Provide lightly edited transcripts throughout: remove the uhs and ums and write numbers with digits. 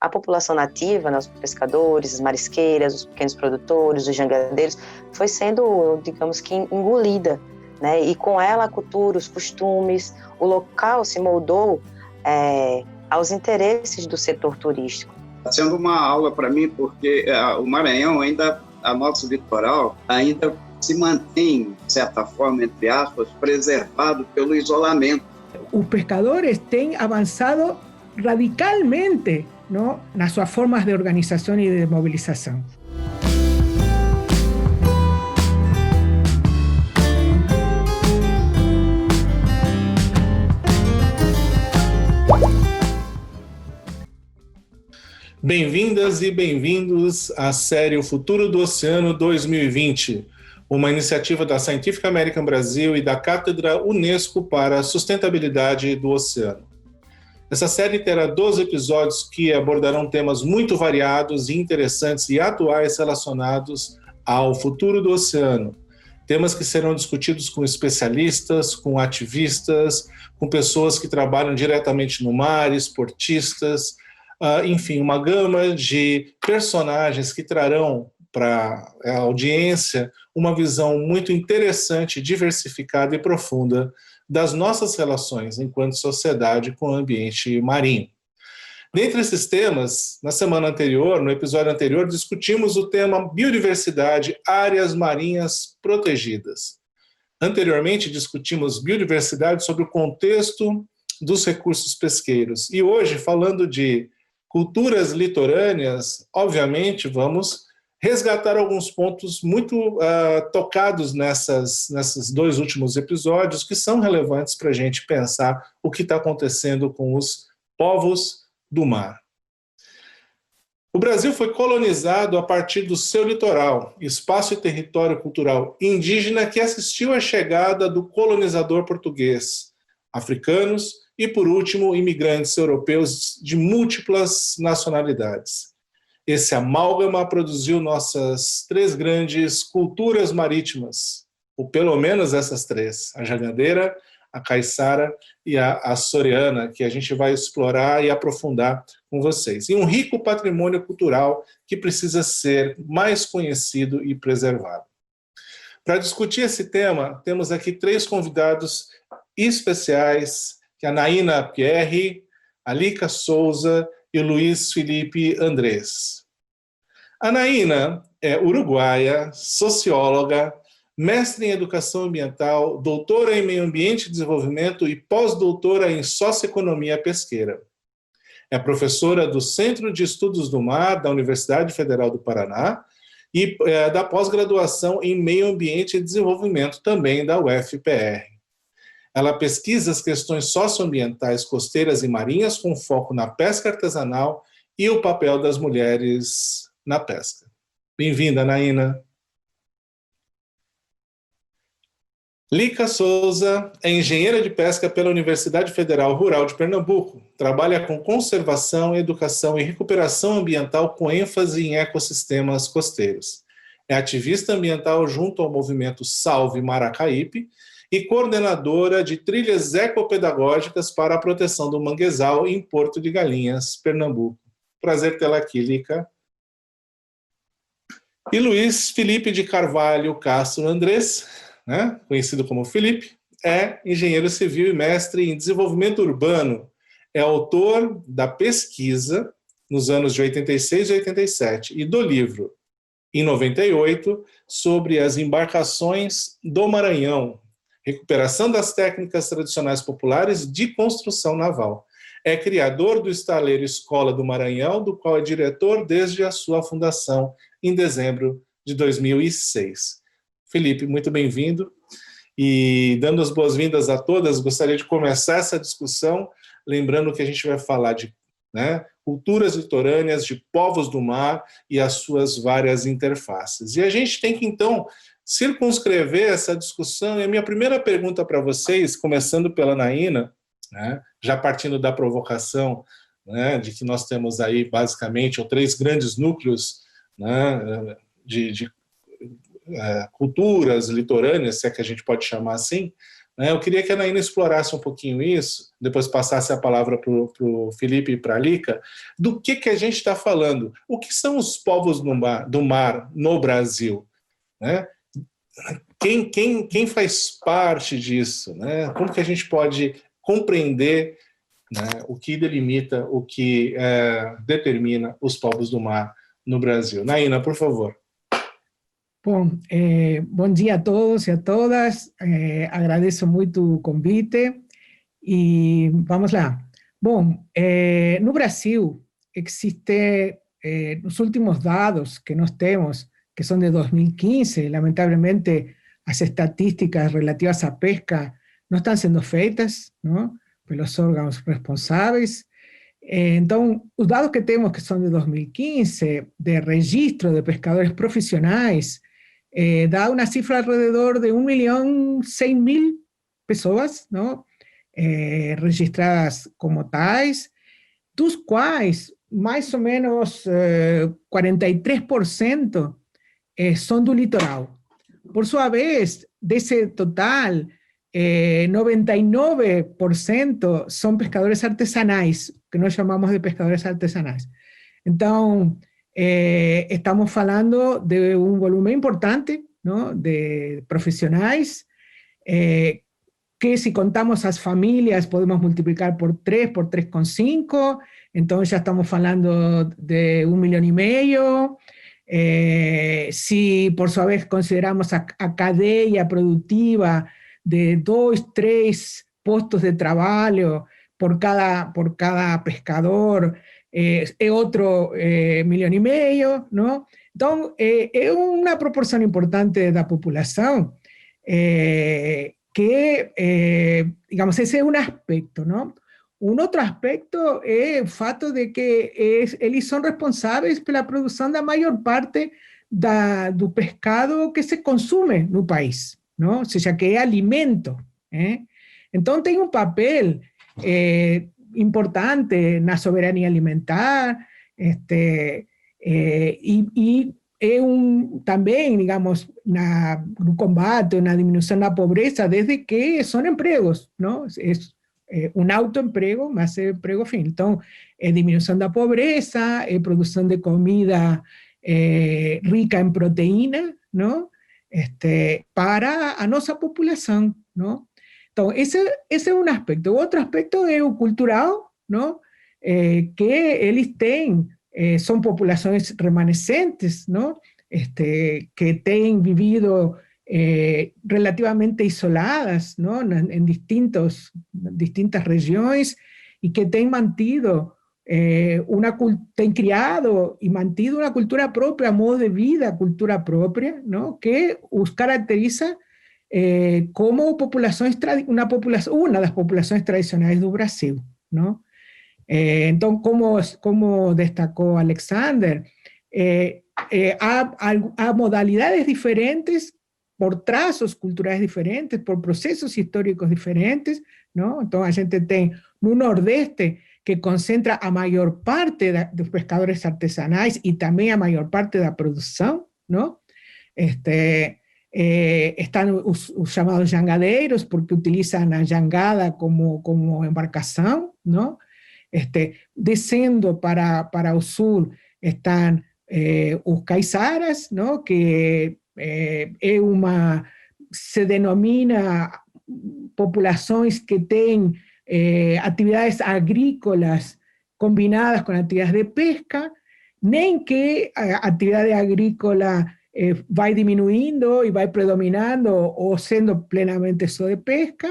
a população nativa, né, os pescadores, as marisqueiras, os pequenos produtores, os jangadeiros, foi sendo, digamos que, engolida, né? E com ela a cultura, os costumes, o local se moldou aos interesses do setor turístico. Está sendo uma aula para mim, porque o Maranhão ainda, a nosso litoral, ainda se mantém, de certa forma, entre aspas, preservado pelo isolamento. Os pescadores têm avançado radicalmente, não, nas suas formas de organização e de mobilização. Bem-vindas e bem-vindos à série O Futuro do Oceano 2020, uma iniciativa da Scientific American Brasil e da Cátedra Unesco para a Sustentabilidade do Oceano. Essa série terá 12 episódios que abordarão temas muito variados e interessantes e atuais relacionados ao futuro do oceano. Temas que serão discutidos com especialistas, com ativistas, com pessoas que trabalham diretamente no mar, esportistas, enfim, uma gama de personagens que trarão para a audiência uma visão muito interessante, diversificada e profunda das nossas relações enquanto sociedade com o ambiente marinho. Dentre esses temas, na semana anterior, no episódio anterior, discutimos o tema biodiversidade, áreas marinhas protegidas. Anteriormente, discutimos biodiversidade sobre o contexto dos recursos pesqueiros. E hoje, falando de culturas litorâneas, obviamente, vamos resgatar alguns pontos muito tocados nesses dois últimos episódios, que são relevantes para a gente pensar o que está acontecendo com os povos do mar. O Brasil foi colonizado a partir do seu litoral, espaço e território cultural indígena que assistiu à chegada do colonizador português, africanos e, por último, imigrantes europeus de múltiplas nacionalidades. Esse amálgama produziu nossas três grandes culturas marítimas, ou pelo menos essas três, a jangadeira, a caiçara e a açoriana, que a gente vai explorar e aprofundar com vocês. E um rico patrimônio cultural que precisa ser mais conhecido e preservado. Para discutir esse tema, temos aqui três convidados especiais, que é a Naina Pierre, a Lica Souza e o Luiz Felipe Andrés. A Naina é uruguaia, socióloga, mestre em educação ambiental, doutora em meio ambiente e desenvolvimento e pós-doutora em socioeconomia pesqueira. É professora do Centro de Estudos do Mar da Universidade Federal do Paraná e da pós-graduação em meio ambiente e desenvolvimento também da UFPR. Ela pesquisa as questões socioambientais costeiras e marinhas com foco na pesca artesanal e o papel das mulheres na pesca. Bem-vinda, Naina. Lica Souza é engenheira de pesca pela Universidade Federal Rural de Pernambuco. Trabalha com conservação, educação e recuperação ambiental com ênfase em ecossistemas costeiros. É ativista ambiental junto ao movimento Salve Maracaípe e coordenadora de trilhas ecopedagógicas para a proteção do manguezal em Porto de Galinhas, Pernambuco. Prazer tê-la aqui, Lica. E Luiz Felipe de Carvalho Castro Andrés, né, conhecido como Felipe, é engenheiro civil e mestre em desenvolvimento urbano. É autor da pesquisa nos anos de 86 e 87 e do livro, em 98, sobre as embarcações do Maranhão, recuperação das técnicas tradicionais populares de construção naval. É criador do estaleiro Escola do Maranhão, do qual é diretor desde a sua fundação em dezembro de 2006. Felipe, muito bem-vindo. E dando as boas-vindas a todas, gostaria de começar essa discussão lembrando que a gente vai falar de culturas litorâneas, de povos do mar e as suas várias interfaces. E a gente tem que, então, circunscrever essa discussão. E a minha primeira pergunta para vocês, começando pela Naina, já partindo da provocação, de que nós temos aí, basicamente, três grandes núcleos de culturas litorâneas, se é que a gente pode chamar assim, né? Eu queria que a Naina explorasse um pouquinho isso, depois passasse a palavra para o Felipe e para a Lica, do que a gente está falando. O que são os povos do mar no Brasil? Né? Quem faz parte disso? Né? Como que a gente pode compreender, né, o que delimita, o que determina os povos do mar no Brasil? Naina, por favor. Bom, bom dia a todos e a todas. Agradeço muito o convite e vamos lá. Bom, no Brasil existe, os últimos dados que nós temos, que são de 2015, lamentavelmente as estatísticas relativas à pesca não estão sendo feitas, não, pelos órgãos responsáveis. Então, os dados que temos, que são de 2015, de registro de pescadores profissionais, dá uma cifra alrededor de 1.100.000 pessoas, não, registradas como tais, dos quais mais ou menos 43% são do litoral. Por sua vez, desse total, 99% são pescadores artesanais, que nós chamamos de pescadores artesanais. Então, estamos falando de um volume importante, não, de profissionais, que se contamos as famílias podemos multiplicar por 3,5, então já estamos falando de 1,5 milhão. Se, por sua vez, consideramos a cadeia produtiva de 2, 3 postos de trabalho por cada pescador, é outro 1,5 milhão, não? Então, é uma proporção importante da população que, digamos, esse é um aspecto, não? Um outro aspecto é o fato de que eles são responsáveis pela produção da maior parte do pescado que se consome no país, não? Ou seja, que é alimento. Então, tem um papel importante na soberania alimentar, e também, digamos, no combate, na diminuição da pobreza, desde que são empregos, não? Um autoemprego, mas é emprego fim. Então, é diminuição da pobreza, é produção de comida rica em proteína, não? Para a nossa população, não? Então, esse é um aspecto. O outro aspecto é o cultural, não? Que eles têm, são populações remanescentes, não? Que têm vivido relativamente isoladas, não? Em distintas regiões, e que têm mantido, têm criado e mantido uma cultura própria, modo de vida, cultura própria, não? Que os caracteriza como uma das populações tradicionais do Brasil, não? Então, como destacou Alexander, há modalidades diferentes, por traços culturais diferentes, por processos históricos diferentes, não? Então, a gente tem no Nordeste, que concentra a maior parte dos pescadores artesanais e também a maior parte da produção, não? Estão os chamados jangadeiros, porque utilizam a jangada como embarcação, não? Descendo para o sul estão os caiçaras, não? Que se denomina populações que têm atividades agrícolas combinadas com atividades de pesca, nem que a atividade agrícola vai diminuindo e vai predominando ou sendo plenamente só de pesca,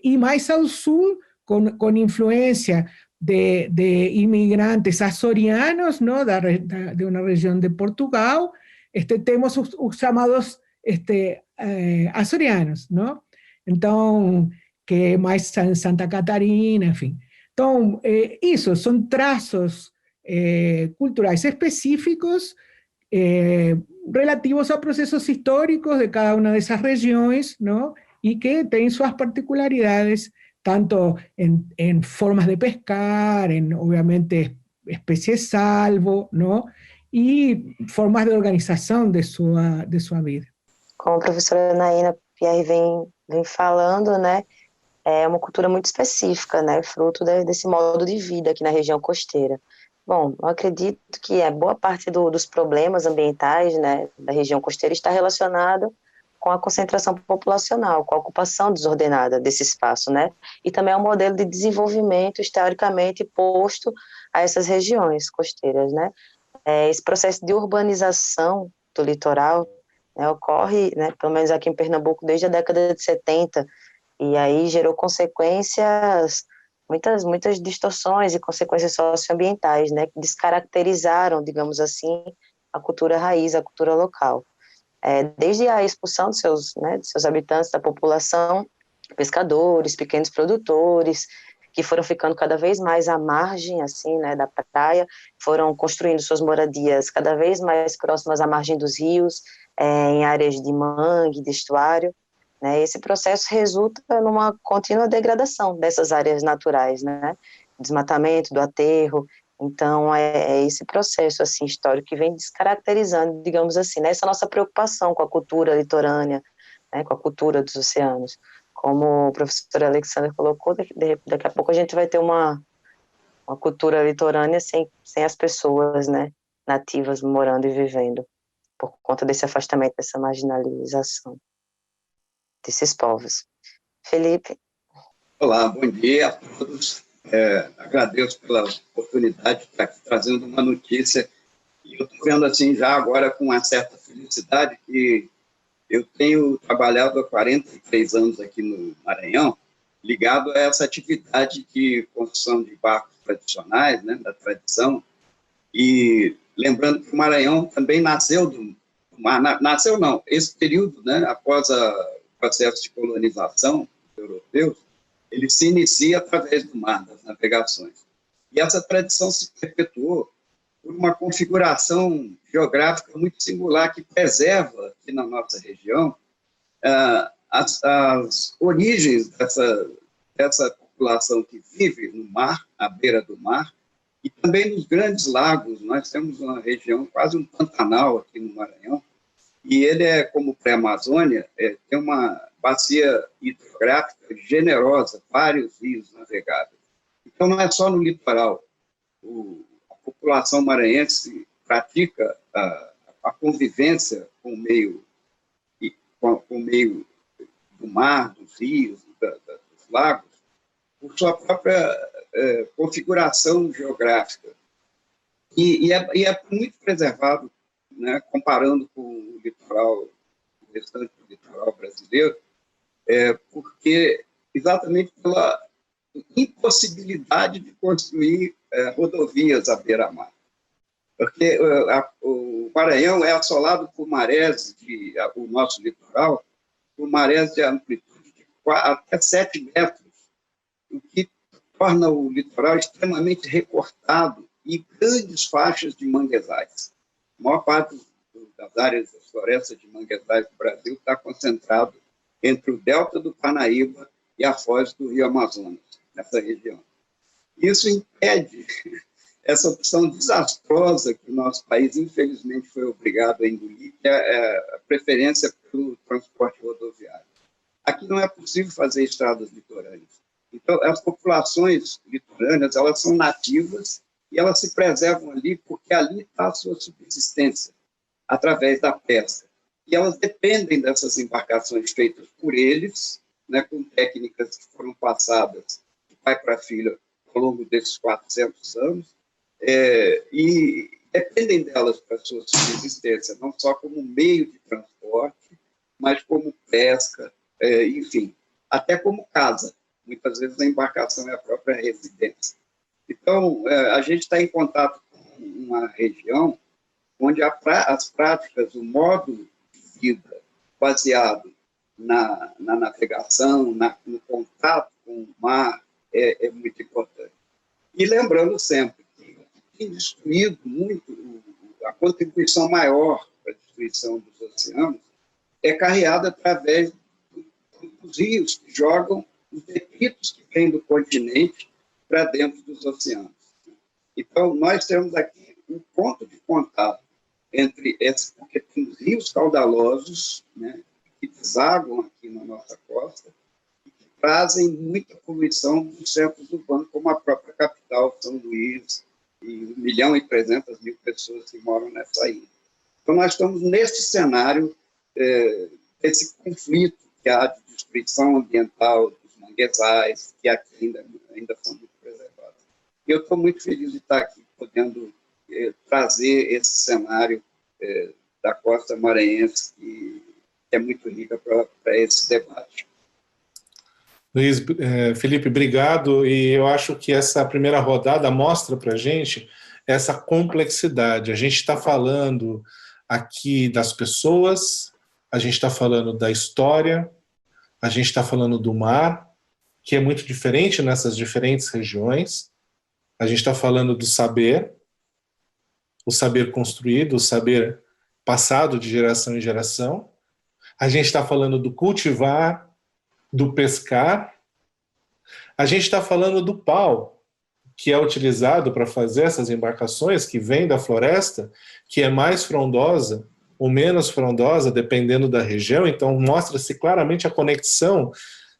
e mais ao sul, com influência de imigrantes açorianos, não? De uma região de Portugal, temos os chamados açorianos, não? Então, que é mais Santa Catarina, enfim. Então, isso são traços culturais específicos relativos a processos históricos de cada uma dessas regiões, não? E que têm suas particularidades, tanto en formas de pescar, obviamente, especies salvo, ¿no? E formas de organização de sua vida. Como a professora Naina Pierre vem vem falando, né, é uma cultura muito específica, né, fruto desse modo de vida aqui na região costeira. Bom, eu acredito que boa parte dos problemas ambientais, né, da região costeira está relacionada com a concentração populacional, com a ocupação desordenada desse espaço, né, e também é um modelo de desenvolvimento historicamente posto a essas regiões costeiras, né. Esse processo de urbanização do litoral, né, ocorre, né, pelo menos aqui em Pernambuco, desde a década de 70, e aí gerou consequências, muitas distorções e consequências socioambientais, né, que descaracterizaram, digamos assim, a cultura raiz, a cultura local. Desde a expulsão de seus habitantes, da população, pescadores, pequenos produtores, que foram ficando cada vez mais à margem, assim, né, da praia, foram construindo suas moradias cada vez mais próximas à margem dos rios, em áreas de mangue, de estuário, né. Esse processo resulta numa contínua degradação dessas áreas naturais, né, desmatamento, do aterro. Então, é esse processo, assim, histórico que vem descaracterizando, digamos assim, né, essa nossa preocupação com a cultura litorânea, né, com a cultura dos oceanos. Como o professor Alexandre colocou, daqui a pouco a gente vai ter uma cultura litorânea sem as pessoas, né, nativas morando e vivendo, por conta desse afastamento, dessa marginalização desses povos. Felipe? Olá, bom dia a todos. Agradeço pela oportunidade de estar aqui trazendo uma notícia. E eu estou vendo assim já agora com uma certa felicidade que eu tenho trabalhado há 43 anos aqui no Maranhão, ligado a essa atividade de construção de barcos tradicionais, né, da tradição. E lembrando que o Maranhão também nasceu do mar, nasceu não, esse período, né, após o processo de colonização europeu, ele se inicia através do mar, das navegações. E essa tradição se perpetuou por uma configuração geográfica muito singular que preserva aqui na nossa região as origens dessa população que vive no mar, à beira do mar, e também nos grandes lagos. Nós temos uma região, quase um Pantanal aqui no Maranhão, e ele é, como pré-Amazônia, tem uma bacia hidrográfica generosa, vários rios navegáveis. Então, não é só no litoral. A população maranhense pratica a convivência com o meio do mar, dos rios, dos lagos, por sua própria configuração geográfica. E é muito preservado, né, comparando com o restante do litoral brasileiro, porque exatamente pela impossibilidade de construir rodovias à beira-mar. Porque o Maranhão é assolado por marés, o nosso litoral, por marés de amplitude de até 7 metros, o que torna o litoral extremamente recortado e grandes faixas de manguezais. A maior parte das áreas das florestas de manguezais do Brasil está concentrado entre o delta do Parnaíba e a foz do Rio Amazonas, nessa região. Isso impede essa opção desastrosa que o nosso país, infelizmente, foi obrigado a engolir, que é a preferência pelo transporte rodoviário. Aqui não é possível fazer estradas litorâneas. Então, as populações litorâneas, elas são nativas e elas se preservam ali porque ali está a sua subsistência, através da pesca. E elas dependem dessas embarcações feitas por eles, né, com técnicas que foram passadas de pai para filho ao longo desses 400 anos, e dependem delas para a sua subsistência, não só como meio de transporte, mas como pesca, enfim, até como casa. Muitas vezes a embarcação é a própria residência. Então, a gente está em contato com uma região onde as práticas, o modo de vida baseado na navegação, no contato com o mar, é muito importante. E lembrando sempre que tem destruído muito, a contribuição maior para a destruição dos oceanos é carreada através dos rios que jogam os detritos que vêm do continente para dentro dos oceanos. Então, nós temos aqui um ponto de contato entre esses, porque tem os rios caudalosos, né, que desaguam aqui na nossa costa e que trazem muita poluição dos centros urbanos, como a própria capital, São Luís, e 1.300.000 pessoas que moram nessa ilha. Então, nós estamos nesse cenário, esse conflito que há de destruição ambiental dos manguezais, que aqui ainda são muito preservados. Eu estou muito feliz de estar aqui, podendo trazer esse cenário da costa maranhense, que é muito rica para esse debate. Luiz, Felipe, obrigado, e eu acho que essa primeira rodada mostra para a gente essa complexidade. A gente está falando aqui das pessoas, a gente está falando da história, a gente está falando do mar, que é muito diferente nessas diferentes regiões, a gente está falando do saber, o saber construído, o saber passado de geração em geração, a gente está falando do cultivar, do pescar, a gente está falando do pau, que é utilizado para fazer essas embarcações, que vem da floresta, que é mais frondosa ou menos frondosa, dependendo da região. Então, mostra-se claramente a conexão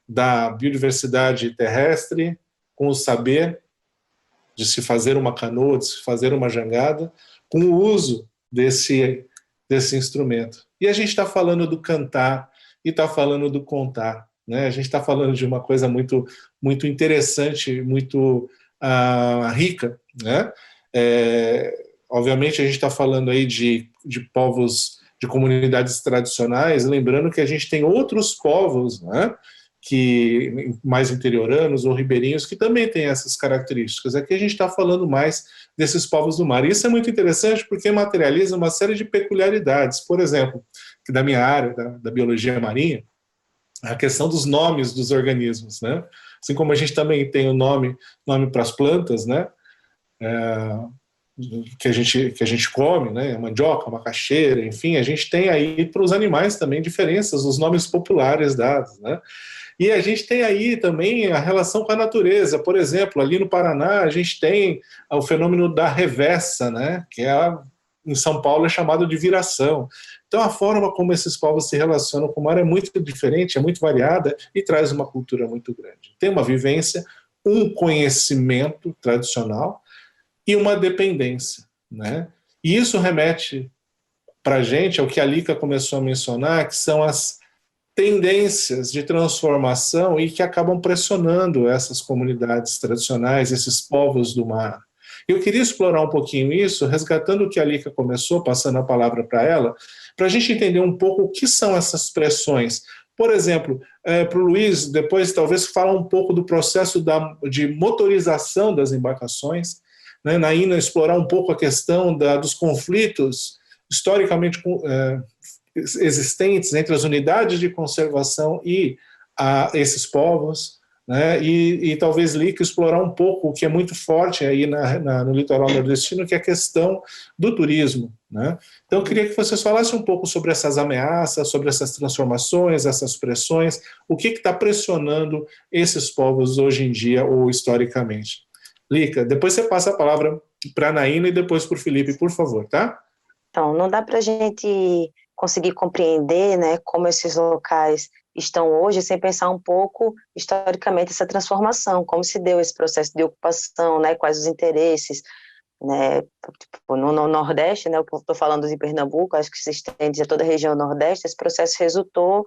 da biodiversidade terrestre com o saber de se fazer uma canoa, de se fazer uma jangada, com o uso desse instrumento. E a gente está falando do cantar e está falando do contar. Né? A gente está falando de uma coisa muito, muito interessante, muito rica. Né? Obviamente, a gente está falando aí de povos, de comunidades tradicionais, lembrando que a gente tem outros povos, né? Que mais interioranos ou ribeirinhos, que também têm essas características. Aqui a gente está falando mais desses povos do mar. E isso é muito interessante porque materializa uma série de peculiaridades. Por exemplo, que da minha área, da biologia marinha, a questão dos nomes dos organismos, né? Assim como a gente também tem o nome para as plantas, né? Que a gente come, né? Mandioca, macaxeira, enfim, a gente tem aí para os animais também diferenças, os nomes populares dados, né? E a gente tem aí também a relação com a natureza. Por exemplo, ali no Paraná, a gente tem o fenômeno da reversa, né? Que em São Paulo é chamado de viração. Então, a forma como esses povos se relacionam com o mar é muito diferente, é muito variada e traz uma cultura muito grande. Tem uma vivência, um conhecimento tradicional e uma dependência. Né? E isso remete para a gente ao que a Lica começou a mencionar, que são as tendências de transformação e que acabam pressionando essas comunidades tradicionais, esses povos do mar. Eu queria explorar um pouquinho isso, resgatando o que a Lica começou, passando a palavra para ela, para a gente entender um pouco o que são essas pressões. Por exemplo, para o Luiz, depois talvez falar um pouco do processo de motorização das embarcações, né? Na INA explorar um pouco a questão dos conflitos historicamente existentes entre as unidades de conservação e esses povos, né? E talvez Lica explorar um pouco o que é muito forte aí no litoral nordestino, que é a questão do turismo. Né? Então, eu queria que você falasse um pouco sobre essas ameaças, sobre essas transformações, essas pressões, o que está pressionando esses povos hoje em dia ou historicamente. Lica, depois você passa a palavra para a Naína e depois para o Felipe, por favor, tá? Então, não dá para a gente conseguir compreender, né, como esses locais estão hoje sem pensar um pouco historicamente essa transformação, como se deu esse processo de ocupação, né, quais os interesses, né, tipo, no Nordeste, né, eu estou falando de Pernambuco, acho que se estende a toda a região Nordeste, esse processo resultou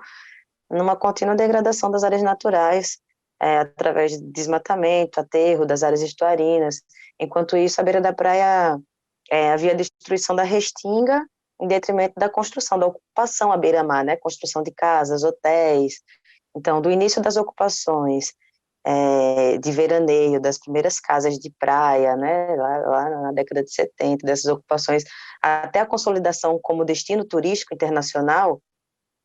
numa contínua degradação das áreas naturais, através de desmatamento, aterro das áreas estuarinas. Enquanto isso, à beira da praia havia destruição da restinga em detrimento da construção, da ocupação à beira-mar, né? Construção de casas, hotéis. Então, do início das ocupações de veraneio, das primeiras casas de praia, né? Lá na década de 70, dessas ocupações, até a consolidação como destino turístico internacional,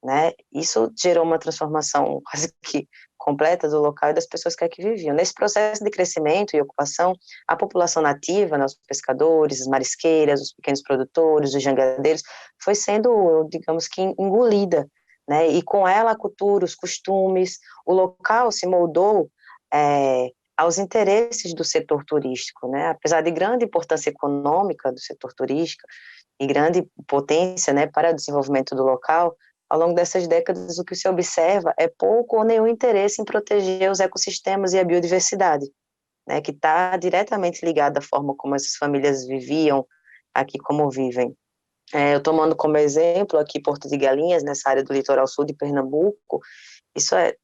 né? Isso gerou uma transformação quase que completa do local e das pessoas que aqui viviam. Nesse processo de crescimento e ocupação, a população nativa, né, os pescadores, as marisqueiras, os pequenos produtores, os jangadeiros, foi sendo, digamos que, engolida, né? E com ela a cultura, os costumes, o local se moldou aos interesses do setor turístico, né? Apesar de grande importância econômica do setor turístico e grande potência, né, para o desenvolvimento do local, ao longo dessas décadas, o que se observa é pouco ou nenhum interesse em proteger os ecossistemas e a biodiversidade, né, que está diretamente ligada à forma como essas famílias viviam aqui, como vivem. Eu tomando como exemplo aqui Porto de Galinhas, nessa área do litoral sul de Pernambuco, isso é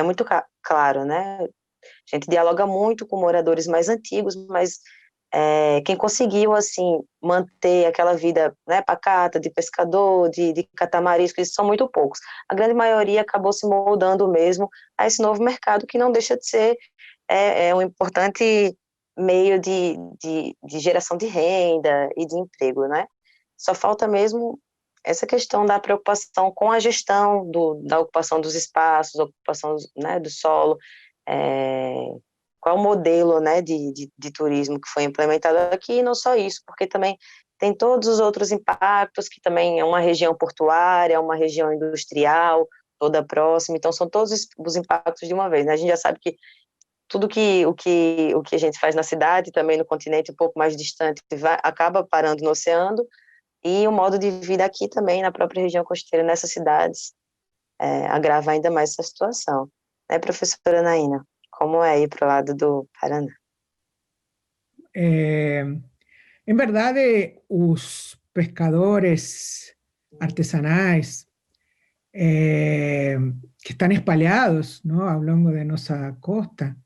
muito claro, né? A gente dialoga muito com moradores mais antigos, mas quem conseguiu, assim, manter aquela vida, né, pacata, de pescador, de catamarisco, eles são muito poucos. A grande maioria acabou se moldando mesmo a esse novo mercado, que não deixa de ser um importante meio de geração de renda e de emprego, né? Só falta mesmo essa questão da preocupação com a gestão da ocupação dos espaços, ocupação, né, do solo, qual é o modelo, né, de turismo que foi implementado aqui, e não só isso, porque também tem todos os outros impactos, que também é uma região portuária, uma região industrial, toda próxima, então são todos os impactos de uma vez, né? A gente já sabe que tudo o que a gente faz na cidade, também no continente um pouco mais distante, acaba parando no oceano, e o modo de vida aqui também, na própria região costeira, nessas cidades, agrava ainda mais essa situação. Né, professora Naina? Como é ir para o lado do Paraná? Em verdade, os pescadores artesanais que estão espalhados, ¿no?, ao longo de nossa costa,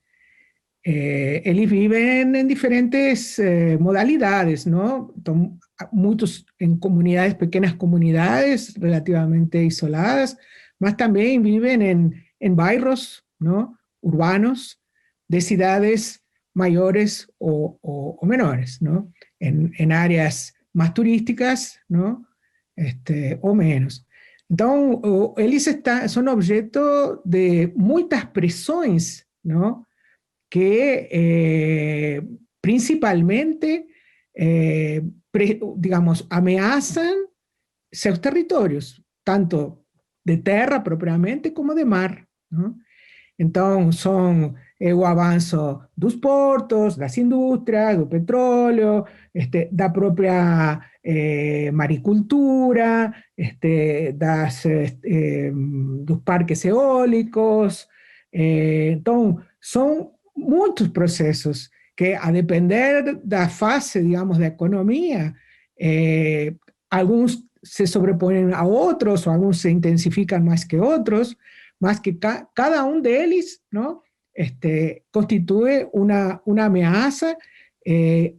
eles vivem em diferentes modalidades, ¿no? Então, muitos em comunidades, pequenas comunidades relativamente isoladas, mas também vivem em bairros, ¿no?, urbanos de cidades maiores ou menores, ¿no?, en áreas más turísticas, ¿no?, o menos. Então, eles são objeto de muitas pressões, ¿no?, que principalmente, digamos, ameaçam seus territórios, tanto de terra propriamente como de mar, ¿no? Então, são o avanço dos portos, das indústrias, do petróleo, da própria maricultura, dos parques eólicos. Então, são muitos processos que, a depender da fase, digamos, da economia, alguns se sobrepõem a outros, ou alguns se intensificam mais que outros, mas que cada um deles, ¿no?, constituye una amenaza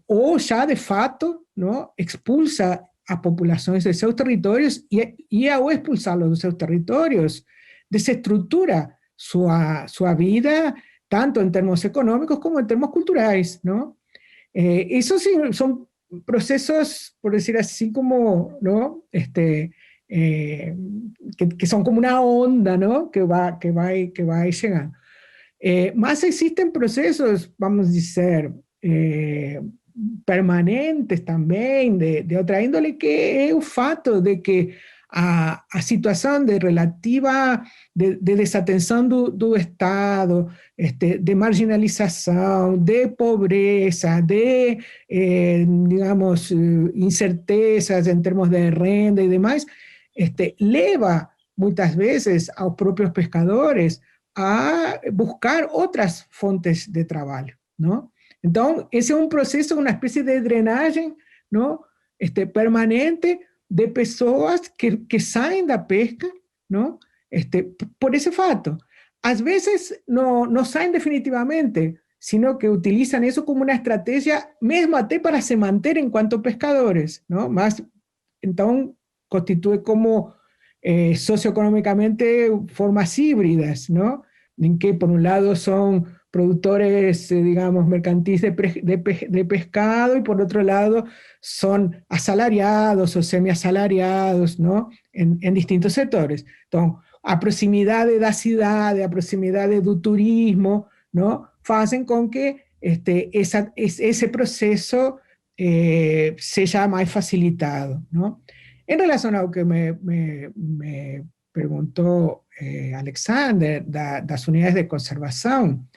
o ya de fato, ¿no?, expulsa a populações de seus territórios e ao expulsá-los de seus territórios, desestrutura sua vida, tanto em termos econômicos como em termos culturais, ¿no? Isso sí, são processos, por decir así, como, ¿no?, que son como una onda, ¿no?, que va llegando. Mas existen procesos, vamos a decir, permanentes también, de otra índole, que es el fato de que a situación de relativa de desatención do Estado, de marginalización, de pobreza, de, digamos, incertezas en términos de renda y demás, leva muchas veces a los propios pescadores a buscar otras fuentes de trabajo, ¿no? Entonces, ese es un proceso, una especie de drenaje, ¿no?, permanente, de pessoas que saem da pesca, ¿no?, por ese fato. A veces no saem definitivamente, sino que utilizan eso como una estrategia, mesmo até para se manter en cuanto pescadores, ¿no? Mas, entonces, constituye como socioeconómicamente formas híbridas, ¿no?, en que por un lado son productores, digamos, mercantiles de pescado, y por otro lado son asalariados o semiasalariados, ¿no?, en distintos sectores. Entonces, a proximidade da cidade, a proximidade do turismo, ¿no?, fazem com que ese proceso seja mais facilitado, ¿no? En relación a lo que me preguntó Alexander, das unidades de conservação,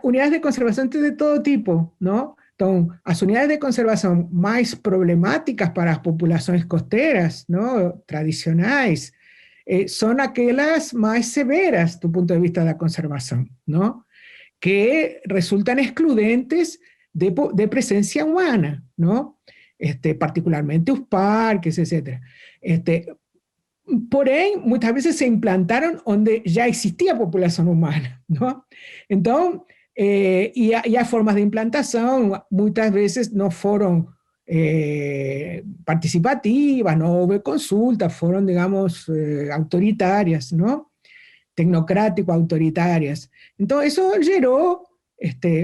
unidades de conservação de todo tipo, ¿no? Então, as unidades de conservação mais problemáticas para as populações costeiras, não, tradicionais, são aquelas mais severas do ponto de vista da conservação, não? Que resultam excludentes de presencia humana, ¿no? Particularmente los parques, etc. Porém, muchas veces se implantaron donde ya existía población humana, ¿no? Entonces, y hay formas de implantación, muchas veces no fueron participativas, no hubo consultas, fueron, digamos, autoritarias, ¿no? Tecnocrático-autoritarias. Entonces, eso geró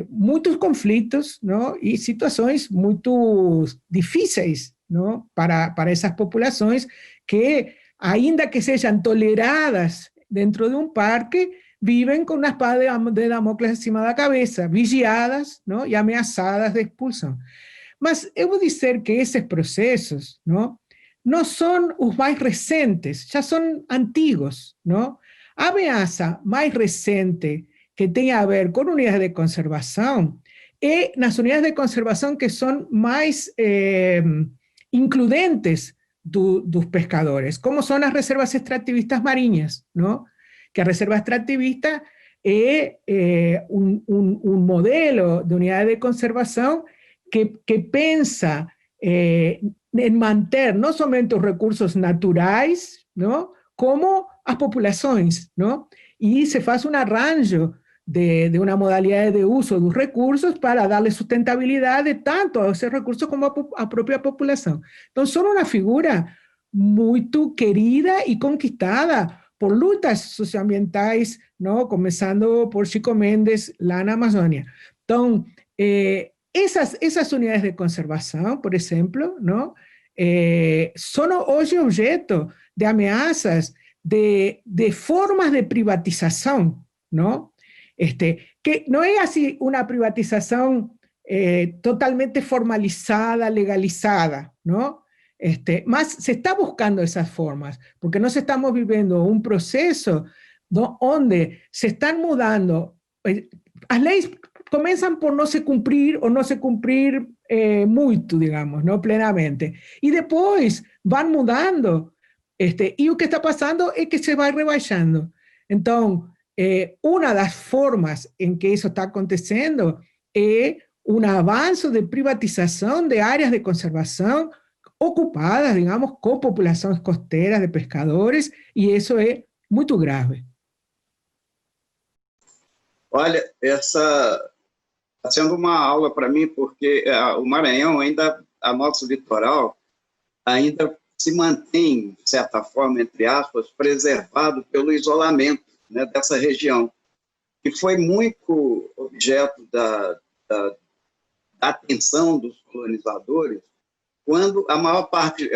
muitos conflitos, não? E situações muito difíceis, não? Para essas populações que, ainda que sejam toleradas dentro de um parque, vivem com uma espada de Damocles acima da cabeça, vigiadas, não? E ameaçadas de expulsão. Mas eu vou dizer que esses processos não são os mais recentes, já são antigos, não? A ameaça mais recente que tenha a ver com unidades de conservação e nas unidades de conservação que são mais includentes dos pescadores, como são as reservas extrativistas marinhas, não? Que a reserva extrativista é modelo de unidade de conservação que pensa em manter não somente os recursos naturais, não? Como as populações, não? E se faz arranjo de una modalidad de uso dos recursos para darle sustentabilidade tanto a esses recursos como a própria população. Então, são uma figura muito querida e conquistada por lutas socioambientais, não? Começando por Chico Mendes, lá na Amazônia. Então, essas unidades de conservação, por exemplo, não? São hoje objeto de ameaças de formas de privatização, não? Que no es así una privatización totalmente formalizada, legalizada, ¿no? Más se está buscando esas formas, porque nos estamos viviendo un proceso donde se están mudando, las leyes comienzan por no se cumplir o no se cumplir mucho, digamos, ¿no? Plenamente, y después van mudando, y lo que está pasando es que se va rebajando. Entonces, una das formas em que isso está acontecendo é avanço de privatização de áreas de conservação ocupadas, digamos, com populações costeiras de pescadores, e isso é muito grave. Olha, essa está sendo uma aula para mim, porque o Maranhão ainda, a nosso litoral, ainda se mantém, de certa forma, entre aspas, preservado pelo isolamento, né, dessa região, que foi muito objeto da atenção dos colonizadores, quando a maior parte,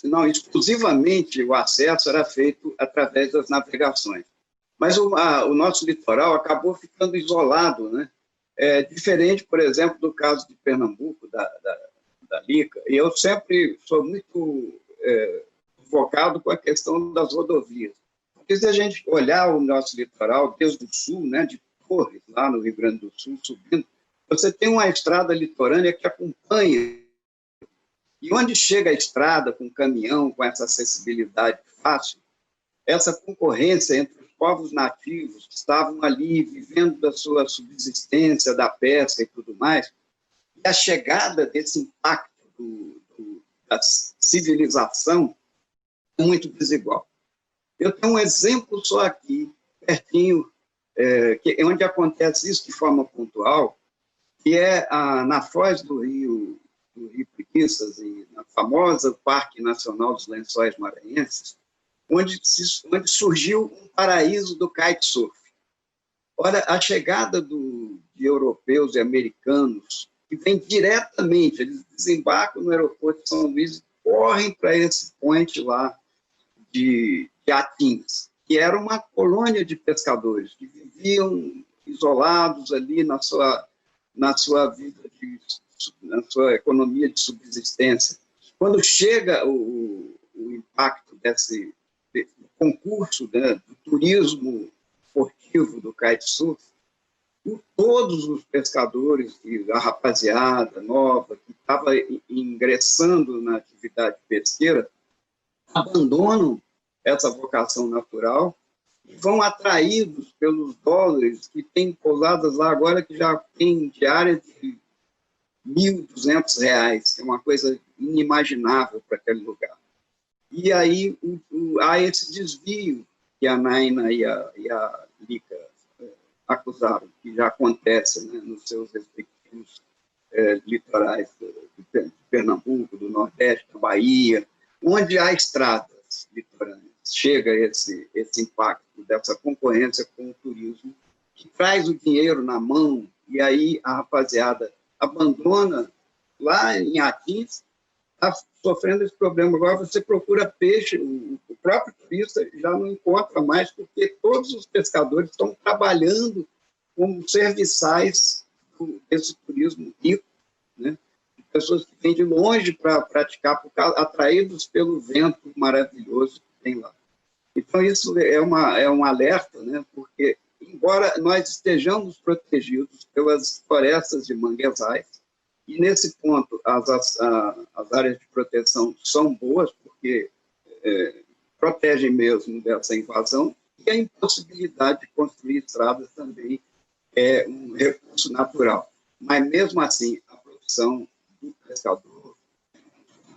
não, exclusivamente o acesso era feito através das navegações. Mas o nosso litoral acabou ficando isolado, né? Diferente, por exemplo, do caso de Pernambuco, da Lica, e eu sempre sou muito focado com a questão das rodovias. Porque se a gente olhar o nosso litoral desde o sul, né, de Torres, lá no Rio Grande do Sul, subindo, você tem uma estrada litorânea que acompanha. E onde chega a estrada com caminhão, com essa acessibilidade fácil, essa concorrência entre os povos nativos que estavam ali vivendo da sua subsistência, da pesca e tudo mais, e a chegada desse impacto da civilização é muito desigual. Eu tenho um exemplo só aqui, pertinho, onde acontece isso de forma pontual, que é na foz do Rio Preguiças, na famosa Parque Nacional dos Lençóis Maranhenses, onde surgiu um paraíso do kitesurf. Ora, a chegada de europeus e americanos, que vêm diretamente, eles desembarcam no aeroporto de São Luís e correm para esse point lá de Atins, que era uma colônia de pescadores que viviam isolados ali na sua vida, na sua economia de subsistência. Quando chega o impacto desse concurso, né, do turismo esportivo do kitesurf, todos os pescadores, a rapaziada nova que estava ingressando na atividade pesqueira, abandonam essa vocação natural e vão atraídos pelos dólares que tem pousadas lá agora que já tem diária de R$1.200, que é uma coisa inimaginável para aquele lugar. E aí há esse desvio que a Naina e a Lica acusaram, que já acontece, né, nos seus respectivos litorais de Pernambuco, do Nordeste, da Bahia, onde há estradas litorâneas. Chega esse impacto dessa concorrência com o turismo, que traz o dinheiro na mão, e aí a rapaziada abandona lá em Atins, está sofrendo esse problema. Agora você procura peixe, o próprio turista já não encontra mais, porque todos os pescadores estão trabalhando como serviçais desse turismo rico, né? Pessoas que vêm de longe para praticar, atraídos pelo vento maravilhoso que tem lá. Então, isso é um alerta, né? Porque, embora nós estejamos protegidos pelas florestas de manguezais, e nesse ponto as áreas de proteção são boas, porque protegem mesmo dessa invasão, e a impossibilidade de construir estradas também é um recurso natural. Mas, mesmo assim, a produção do pescador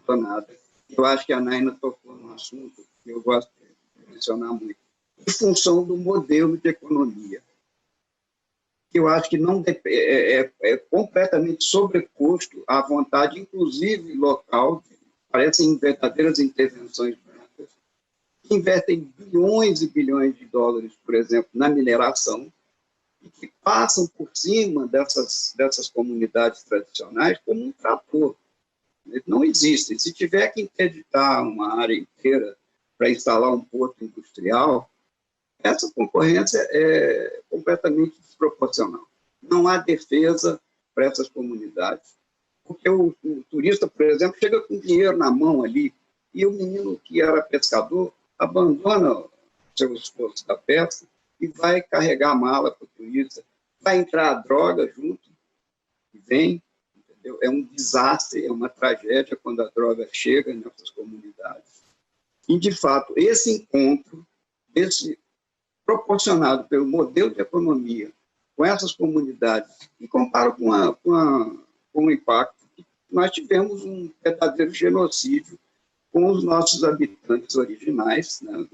não é nada. Eu acho que a Naina tocou num assunto que eu gosto de mencionar muito, em função do modelo de economia, que eu acho que não é completamente sobreposto à vontade, inclusive local, parecem verdadeiras intervenções brancas, que investem bilhões e bilhões de dólares, por exemplo, na mineração, e que passam por cima dessas comunidades tradicionais como um trator. Eles não existem. Se tiver que interditar uma área inteira para instalar um porto industrial, essa concorrência é completamente desproporcional. Não há defesa para essas comunidades, porque o turista, por exemplo, chega com dinheiro na mão ali, e o menino que era pescador abandona o seu esforço da pesca e vai carregar a mala para o turista, vai entrar a droga junto, e vem, entendeu? É um desastre, é uma tragédia quando a droga chega nessas comunidades. E, de fato, esse encontro, proporcionado pelo modelo de economia com essas comunidades, e comparo com o impacto que nós tivemos um verdadeiro genocídio com os nossos habitantes originais, né,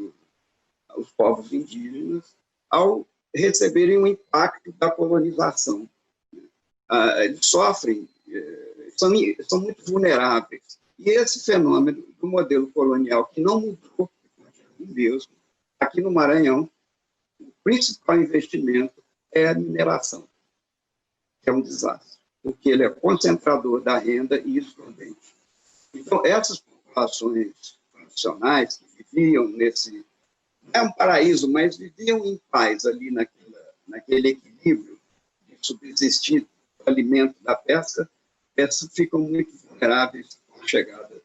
os povos indígenas, ao receberem o impacto da colonização. Eles sofrem, são muito vulneráveis. E esse fenômeno do modelo colonial, que não mudou mesmo, aqui no Maranhão, o principal investimento é a mineração, que é um desastre, porque ele é concentrador da renda e excludente. Então, essas populações tradicionais que viviam nesse... Não é um paraíso, mas viviam em paz ali naquele equilíbrio de subsistir do alimento da pesca, essas ficam muito vulneráveis à chegada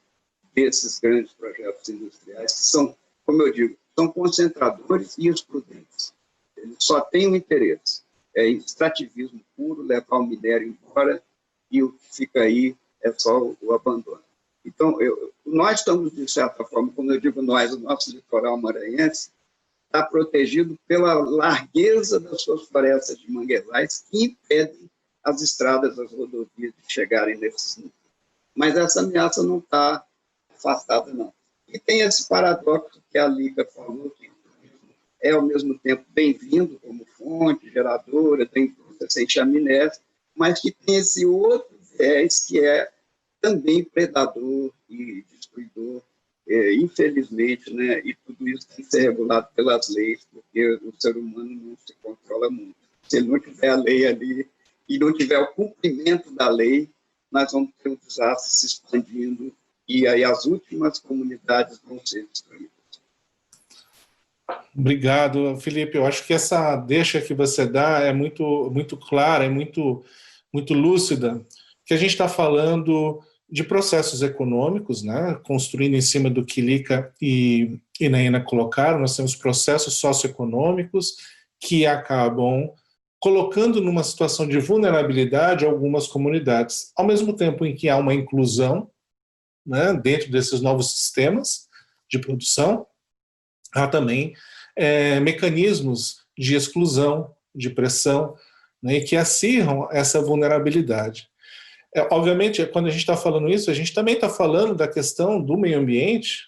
desses grandes projetos industriais, que são, como eu digo, são concentradores e excludentes. Eles só têm um interesse, é extrativismo puro, levar o minério embora, e o que fica aí é só o abandono. Então, nós estamos, de certa forma, como eu digo nós, o nosso litoral maranhense está protegido pela largueza das suas florestas de manguezais que impedem as estradas, as rodovias de chegarem nesses níveis. Mas essa ameaça não está afastada, não. E tem esse paradoxo que a Lica falou, que é, ao mesmo tempo, bem-vindo como fonte, geradora, tem sem chaminés, mas que tem esse outro viés que é também predador e destruidor, infelizmente, né? E tudo isso tem que ser regulado pelas leis, porque o ser humano não se controla muito. Se ele não tiver a lei ali e não tiver o cumprimento da lei, nós vamos ter um desastre se expandindo e aí as últimas comunidades vão ser destruídas. Obrigado, Felipe. Eu acho que essa deixa que você dá é muito clara, é muito lúcida, que a gente está falando de processos econômicos, né? Construindo em cima do que Lica e Naina colocaram, nós temos processos socioeconômicos que acabam colocando numa situação de vulnerabilidade algumas comunidades, ao mesmo tempo em que há uma inclusão, né, dentro desses novos sistemas de produção, há também mecanismos de exclusão, de pressão, né, que acirram essa vulnerabilidade. Obviamente, quando a gente está falando isso, a gente também está falando da questão do meio ambiente,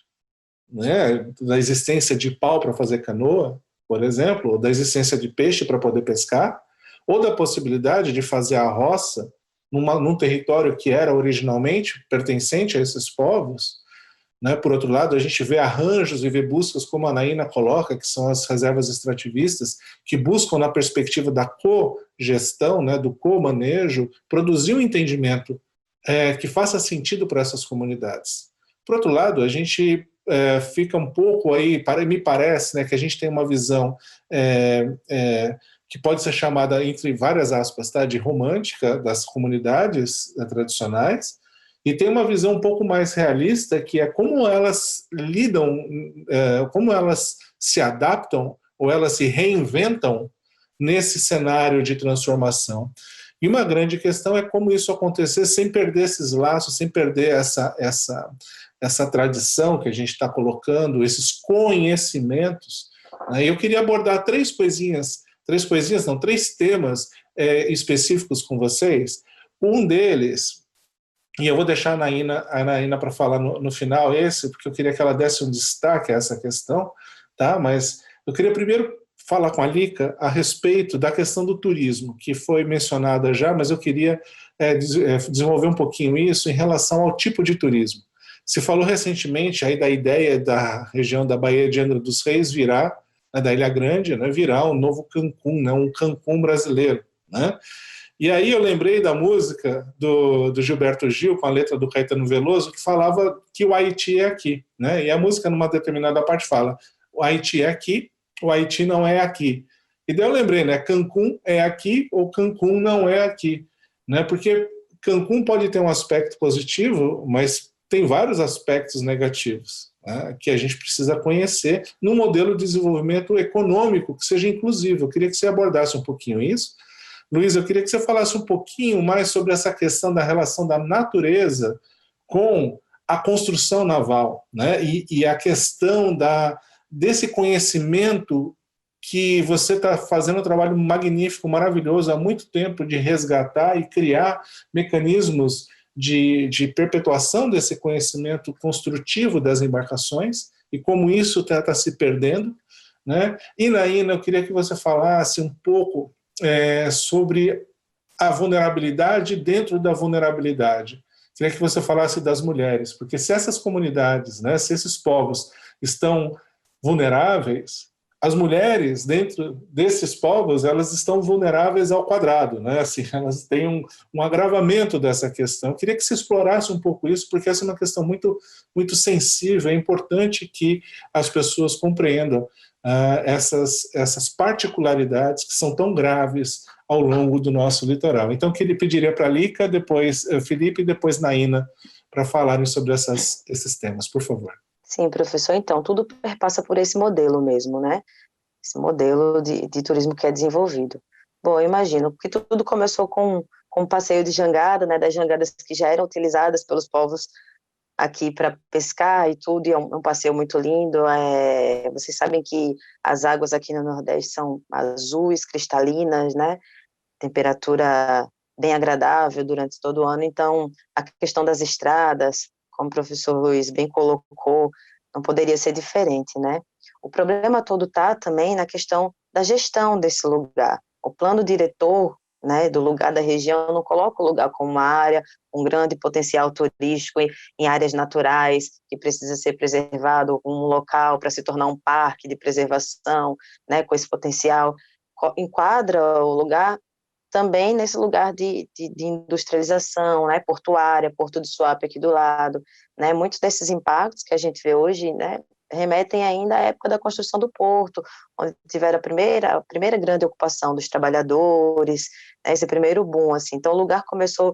né, da existência de pau para fazer canoa, por exemplo, ou da existência de peixe para poder pescar, ou da possibilidade de fazer a roça num território que era originalmente pertencente a esses povos. Né? Por outro lado, a gente vê arranjos e vê buscas, como a Naina coloca, que são as reservas extrativistas, que buscam, na perspectiva da cogestão, né, do co-manejo, produzir um entendimento que faça sentido para essas comunidades. Por outro lado, a gente fica um pouco aí, me parece, né, que a gente tem uma visão que pode ser chamada, entre várias aspas, tá, de romântica das comunidades tradicionais, e tem uma visão um pouco mais realista, que é como elas lidam, como elas se adaptam ou elas se reinventam nesse cenário de transformação. E uma grande questão é como isso acontecer sem perder esses laços, sem perder essa tradição que a gente está colocando, esses conhecimentos. Né? Eu queria abordar três temas específicos com vocês. Um deles, e eu vou deixar a Naina para falar no final porque eu queria que ela desse um destaque a essa questão, tá? Mas eu queria primeiro falar com a Lica a respeito da questão do turismo, que foi mencionada já, mas eu queria desenvolver um pouquinho isso em relação ao tipo de turismo. Se falou recentemente aí da ideia da região da Baía de Angra dos Reis virar, da Ilha Grande, né, virar um novo Cancún, né, um Cancún brasileiro, né? E aí eu lembrei da música do Gilberto Gil, com a letra do Caetano Veloso, que falava que o Haiti é aqui, né? E a música, numa determinada parte, fala: o Haiti é aqui, o Haiti não é aqui. E daí eu lembrei, né? Cancún é aqui ou Cancún não é aqui, né? Porque Cancún pode ter um aspecto positivo, mas tem vários aspectos negativos, né, que a gente precisa conhecer num modelo de desenvolvimento econômico que seja inclusivo. Eu queria que você abordasse um pouquinho isso. Luiz, eu queria que você falasse um pouquinho mais sobre essa questão da relação da natureza com a construção naval, né? E a questão desse conhecimento que você está fazendo um trabalho magnífico, maravilhoso, há muito tempo, de resgatar e criar mecanismos de perpetuação desse conhecimento construtivo das embarcações e como isso está se perdendo, né? E, Naina, eu queria que você falasse um pouco sobre a vulnerabilidade dentro da vulnerabilidade. Queria que você falasse das mulheres, porque se essas comunidades, né, se esses povos estão vulneráveis, as mulheres dentro desses povos, elas estão vulneráveis ao quadrado, né? Assim, elas têm um agravamento dessa questão. Eu queria que você explorasse um pouco isso, porque essa é uma questão muito, muito sensível. É importante que as pessoas compreendam essas particularidades que são tão graves ao longo do nosso litoral. Então, eu pediria para a Lica, depois Felipe e depois Naina, para falarem sobre esses temas, por favor. Sim, professor, então, tudo perpassa por esse modelo mesmo, né? Esse modelo de turismo que é desenvolvido. Bom, eu imagino, porque tudo começou com um passeio de jangada, né, das jangadas que já eram utilizadas pelos povos aqui para pescar e tudo, e é um passeio muito lindo. Vocês sabem que as águas aqui no Nordeste são azuis, cristalinas, né? Temperatura bem agradável durante todo o ano, então a questão das estradas, como o professor Luiz bem colocou, não poderia ser diferente, né? O problema todo está também na questão da gestão desse lugar. O plano diretor, né, do lugar da região não coloca o lugar como uma área com grande potencial turístico em áreas naturais, que precisa ser preservado, um local para se tornar um parque de preservação, né, com esse potencial. Enquadra o lugar também nesse lugar de industrialização, né, portuária, Porto de Suape aqui do lado, né, muitos desses impactos que a gente vê hoje, né, remetem ainda à época da construção do porto, onde tiveram a primeira grande ocupação dos trabalhadores, né, esse primeiro boom, assim. Então o lugar começou a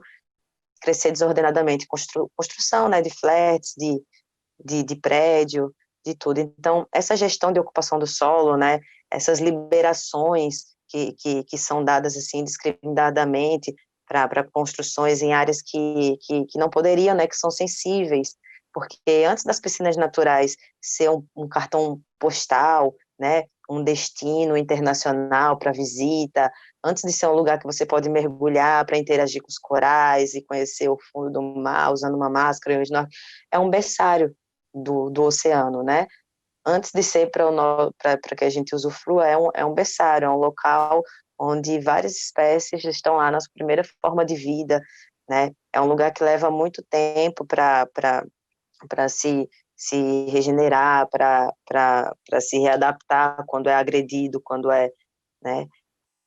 crescer desordenadamente, construção, né, de flats, de prédio, de tudo. Então essa gestão de ocupação do solo, né, essas liberações que são dadas assim indiscriminadamente para construções em áreas que não poderiam, né, que são sensíveis, porque antes das piscinas naturais ser um cartão postal, né, um destino internacional para visita, antes de ser um lugar que você pode mergulhar para interagir com os corais e conhecer o fundo do mar usando uma máscara, é um berçário do oceano, né? Antes de ser para que a gente usufrua, é um berçário, é um local onde várias espécies estão lá na sua primeira forma de vida, né? É um lugar que leva muito tempo para se regenerar, para se readaptar quando é agredido, quando é, né?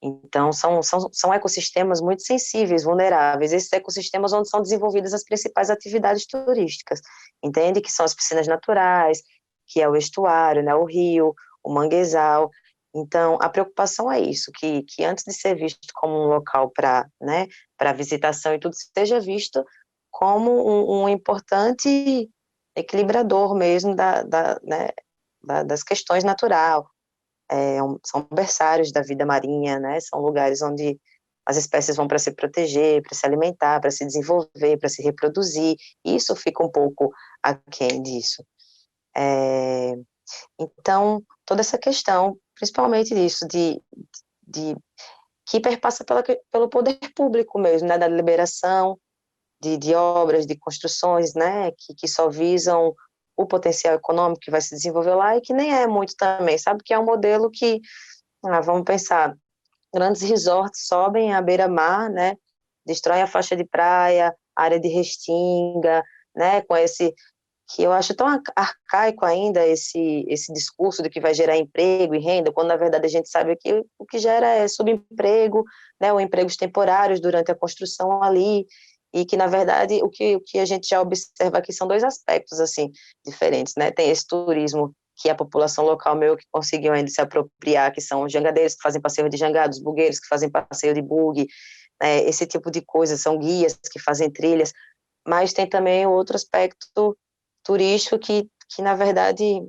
Então, são ecossistemas muito sensíveis, vulneráveis, esses ecossistemas onde são desenvolvidas as principais atividades turísticas, entende? Que são as piscinas naturais, que é o estuário, né, o rio, o manguezal. Então, a preocupação é isso, que antes de ser visto como um local para, né, para visitação e tudo, seja visto como um importante equilibrador mesmo né, das questões naturais. São berçários da vida marinha, né? São lugares onde as espécies vão para se proteger, para se alimentar, para se desenvolver, para se reproduzir. Isso fica um pouco aquém disso. Então, toda essa questão, principalmente disso, que perpassa pelo poder público mesmo, né? Da liberação de obras, de construções, né? Que só visam o potencial econômico que vai se desenvolver lá e que nem é muito também, sabe? Que é um modelo que, vamos pensar, grandes resorts sobem à beira-mar, né? Destroem a faixa de praia, área de restinga, né? Com esse, que eu acho tão arcaico ainda esse discurso de que vai gerar emprego e renda, quando na verdade a gente sabe que o que gera é subemprego, né? Ou empregos temporários durante a construção ali, e que, na verdade, o que a gente já observa aqui são dois aspectos, assim, diferentes, né? Tem esse turismo que a população local meio que conseguiu ainda se apropriar, que são os jangadeiros que fazem passeio de jangada, os bugueiros que fazem passeio de bug, né? Esse tipo de coisa, são guias que fazem trilhas, mas tem também outro aspecto turístico que na verdade,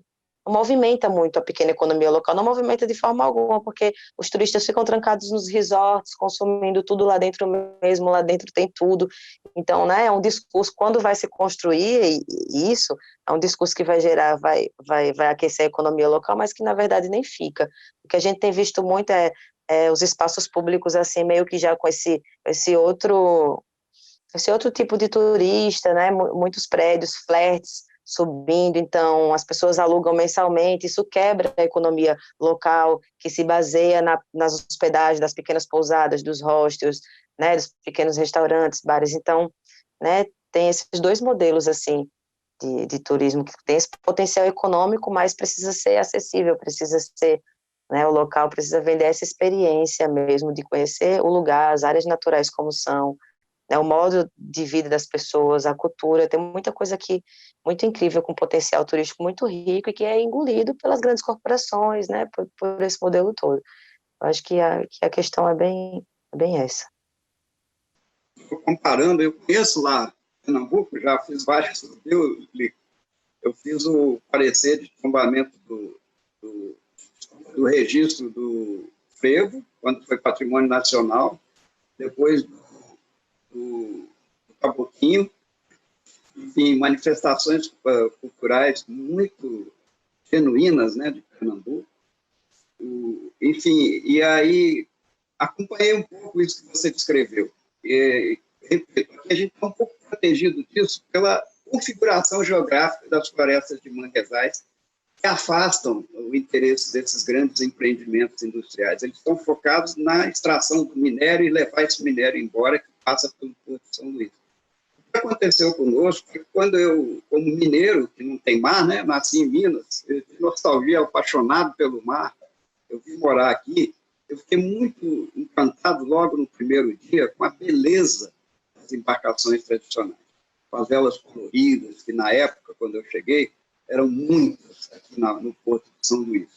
movimenta muito a pequena economia local, não movimenta de forma alguma, porque os turistas ficam trancados nos resorts, consumindo tudo lá dentro mesmo, lá dentro tem tudo. Então, né, é um discurso, quando vai se construir isso, é um discurso que vai gerar, vai aquecer a economia local, mas que na verdade nem fica. O que a gente tem visto muito é os espaços públicos, assim, meio que já com esse outro tipo de turista, né, muitos prédios, flats, subindo, então as pessoas alugam mensalmente, isso quebra a economia local, que se baseia nas hospedagens das pequenas pousadas, dos hostels, né, dos pequenos restaurantes, bares. Então, né, tem esses dois modelos, assim, de turismo, que tem esse potencial econômico, mas precisa ser acessível, precisa ser, né, o local precisa vender essa experiência mesmo, de conhecer o lugar, as áreas naturais como são, né, o modo de vida das pessoas, a cultura, tem muita coisa aqui muito incrível, com potencial turístico muito rico e que é engolido pelas grandes corporações, né, por esse modelo todo. Eu acho que a questão é bem essa. Comparando, eu conheço lá em Pernambuco, já fiz vários, eu fiz o parecer de tombamento do registro do frevo, quando foi patrimônio nacional, depois do Caboquinho, enfim, manifestações culturais muito genuínas, né, de Pernambuco. Enfim, e aí acompanhei um pouco isso que você descreveu. A gente está um pouco protegido disso pela configuração geográfica das florestas de manguezais, que afastam o interesse desses grandes empreendimentos industriais. Eles estão focados na extração do minério e levar esse minério embora, que passa pelo Porto de São Luís. O que aconteceu conosco é que quando eu, como mineiro, que não tem mar, né, nasci em Minas, eu de nostalgia, apaixonado pelo mar, eu vim morar aqui, eu fiquei muito encantado logo no primeiro dia com a beleza das embarcações tradicionais, com as velas coloridas, que na época, quando eu cheguei, eram muitas aqui no Porto de São Luís.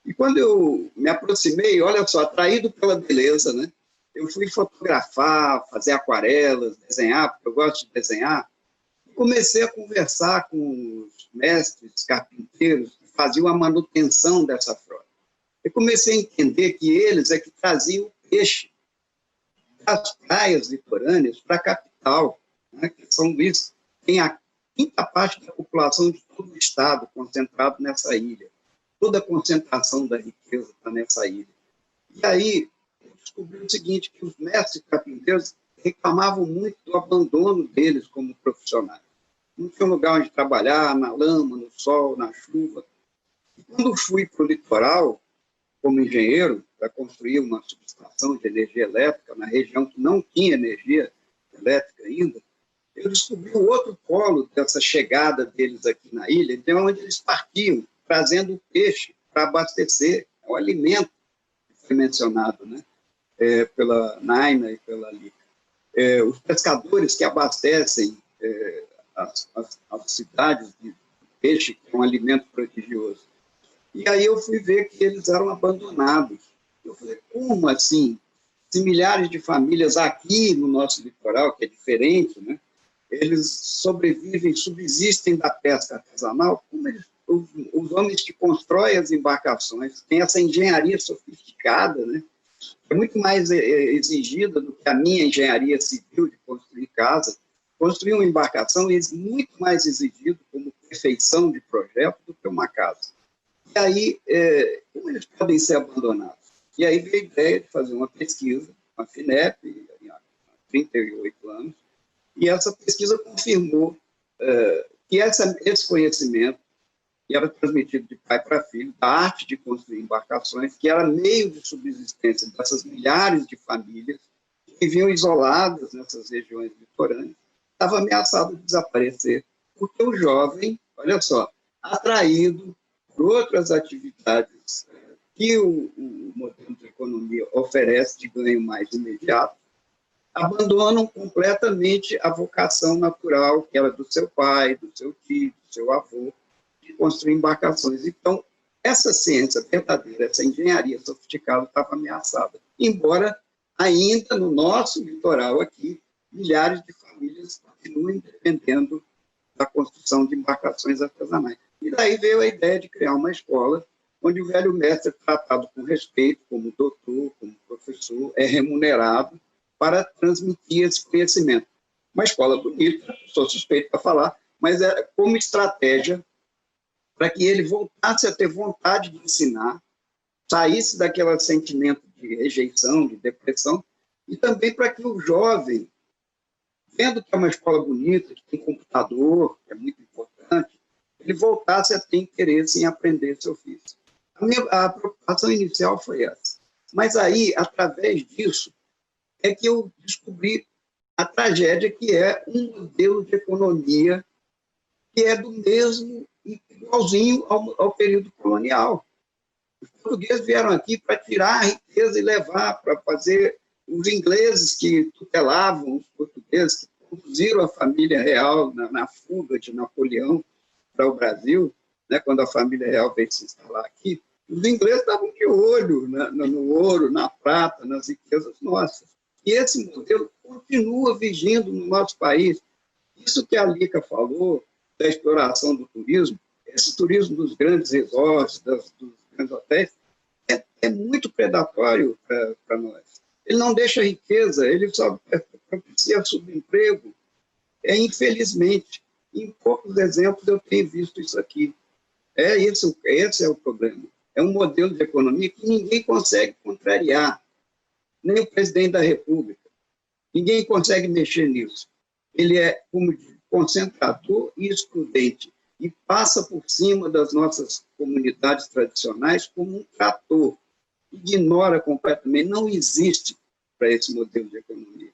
E quando eu me aproximei, olha só, atraído pela beleza, né? Eu fui fotografar, fazer aquarelas, desenhar, porque eu gosto de desenhar, e comecei a conversar com os mestres carpinteiros que faziam a manutenção dessa frota. eu comecei a entender que eles é que traziam o peixe das praias litorâneas para a capital, né, que São Luís tem a quinta parte da população de todo o estado concentrado nessa ilha. Toda a concentração da riqueza está nessa ilha. E aí, eu descobri o seguinte, que os mestres carpinteiros reclamavam muito do abandono deles como profissionais. Não tinha lugar onde trabalhar, na lama, no sol, na chuva. E quando fui para o litoral, como engenheiro, para construir uma subestação de energia elétrica na região que não tinha energia elétrica ainda, eu descobri o outro polo dessa chegada deles aqui na ilha, de onde eles partiam, trazendo o peixe para abastecer, o alimento que foi mencionado, né, pela Naina e pela Lica. Os pescadores que abastecem as cidades de peixe, que é um alimento prodigioso. E aí eu fui ver que eles eram abandonados. Eu falei, como assim? Se milhares de famílias aqui no nosso litoral, que é diferente, né, eles sobrevivem, subsistem da pesca artesanal, como os homens que constroem as embarcações têm essa engenharia sofisticada, né, é muito mais exigida do que a minha engenharia civil de construir casa. Construir uma embarcação é muito mais exigido como perfeição de projeto do que uma casa. E aí, como eles podem ser abandonados? E aí veio a ideia de fazer uma pesquisa, uma FINEP, há 38 anos, e essa pesquisa confirmou que esse conhecimento, que era transmitido de pai para filho, da arte de construir embarcações, que era meio de subsistência dessas milhares de famílias que viviam isoladas nessas regiões litorâneas, estava ameaçado de desaparecer, porque o jovem, olha só, atraído por outras atividades que o modelo de economia oferece de ganho mais imediato, abandonam completamente a vocação natural que era do seu pai, do seu tio, do seu avô, de construir embarcações. Então, essa ciência verdadeira, essa engenharia sofisticada estava ameaçada. Embora ainda no nosso litoral aqui, milhares de famílias continuem dependendo da construção de embarcações artesanais. E daí veio a ideia de criar uma escola onde o velho mestre é tratado com respeito, como doutor, como professor, é remunerado para transmitir esse conhecimento. Uma escola bonita, sou suspeito para falar, mas é como estratégia para que ele voltasse a ter vontade de ensinar, saísse daquele sentimento de rejeição, de depressão, e também para que o jovem, vendo que é uma escola bonita, que tem computador, que é muito importante, ele voltasse a ter interesse em aprender esse ofício. A preocupação inicial foi essa. Mas aí, através disso, é que eu descobri a tragédia que é um modelo de economia que é do mesmo, igualzinho ao período colonial. Os portugueses vieram aqui para tirar a riqueza e levar, para fazer os ingleses que tutelavam os portugueses, que conduziram a família real na fuga de Napoleão para o Brasil, né, quando a família real veio se instalar aqui, os ingleses estavam de olho no ouro, na prata, nas riquezas nossas. E esse modelo continua vigindo no nosso país. Isso que a Lica falou, da exploração do turismo, esse turismo dos grandes resorts, dos grandes hotéis, é muito predatório para nós. Ele não deixa riqueza, ele só propicia subemprego. Infelizmente, em poucos exemplos eu tenho visto isso aqui. Esse é o problema. É um modelo de economia que ninguém consegue contrariar, nem o presidente da República. Ninguém consegue mexer nisso. Ele é, como diz, concentrador e excludente, e passa por cima das nossas comunidades tradicionais como um trator. Ignora completamente, não existe para esse modelo de economia.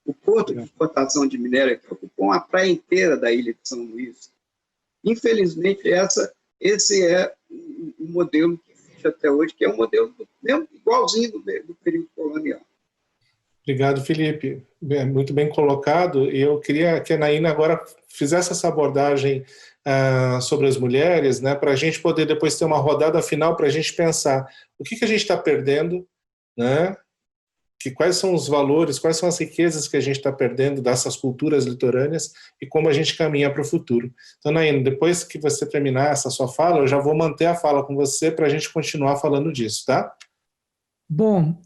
O porto de exportação de minério que ocupou uma praia inteira da ilha de São Luís. Infelizmente, esse é o modelo que existe até hoje, que é um modelo igualzinho do período colonial. Obrigado, Felipe. Muito bem colocado. E eu queria que a Naina agora fizesse essa abordagem sobre as mulheres, né, para a gente poder depois ter uma rodada final para a gente pensar o que a gente está perdendo, né, quais são os valores, quais são as riquezas que a gente está perdendo dessas culturas litorâneas e como a gente caminha para o futuro. Então, Naina, depois que você terminar essa sua fala, eu já vou manter a fala com você para a gente continuar falando disso, tá? Bom,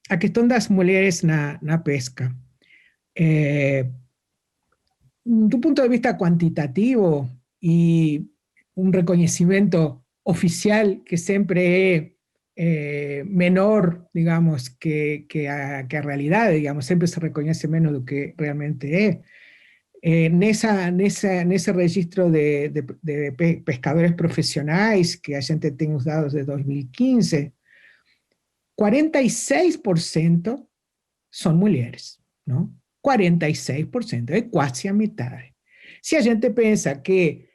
a questão das mulheres na pesca. Do punto de vista cuantitativo y un reconocimiento oficial que siempre es menor, digamos, que a realidad, digamos, siempre se reconoce menos de lo que realmente es. En ese registro de pescadores profesionales que a gente tiene os dados de 2015, 46% son mujeres, ¿no? 46%, é quase a metade. Se a gente pensa que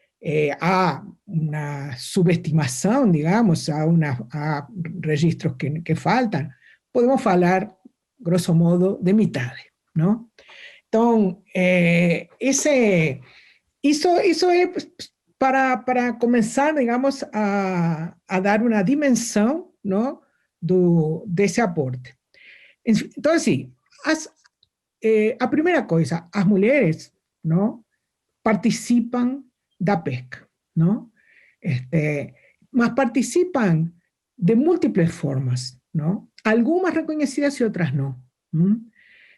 há uma subestimação, digamos, há registros que faltam, podemos falar, grosso modo, de metade, não? Então, isso é para começar, digamos, a dar uma dimensão, não, desse aporte. Então, assim, a primeira coisa, as mulheres, não, participam da pesca, não? Mas participam de múltiplas formas, não? Algumas reconhecidas e outras não.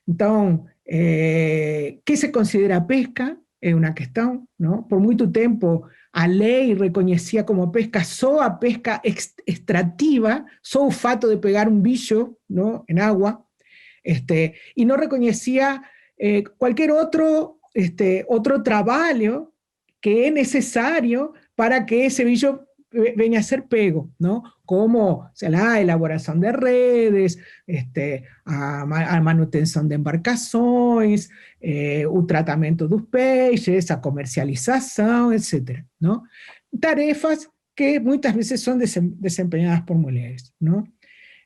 Então, que se considera pesca é uma questão, não? Por muito tempo, a lei reconhecia como pesca só a pesca extrativa, só o fato de pegar um bicho, não, em água, y no reconocía cualquier otro trabajo que es necesario para que ese bicho venga a ser pego, ¿no? Como la elaboración de redes, a manutención de embarcaciones, o tratamento dos peixes, a comercialización, etc., ¿no? Tarefas que muchas veces son desempeñadas por mujeres, ¿no?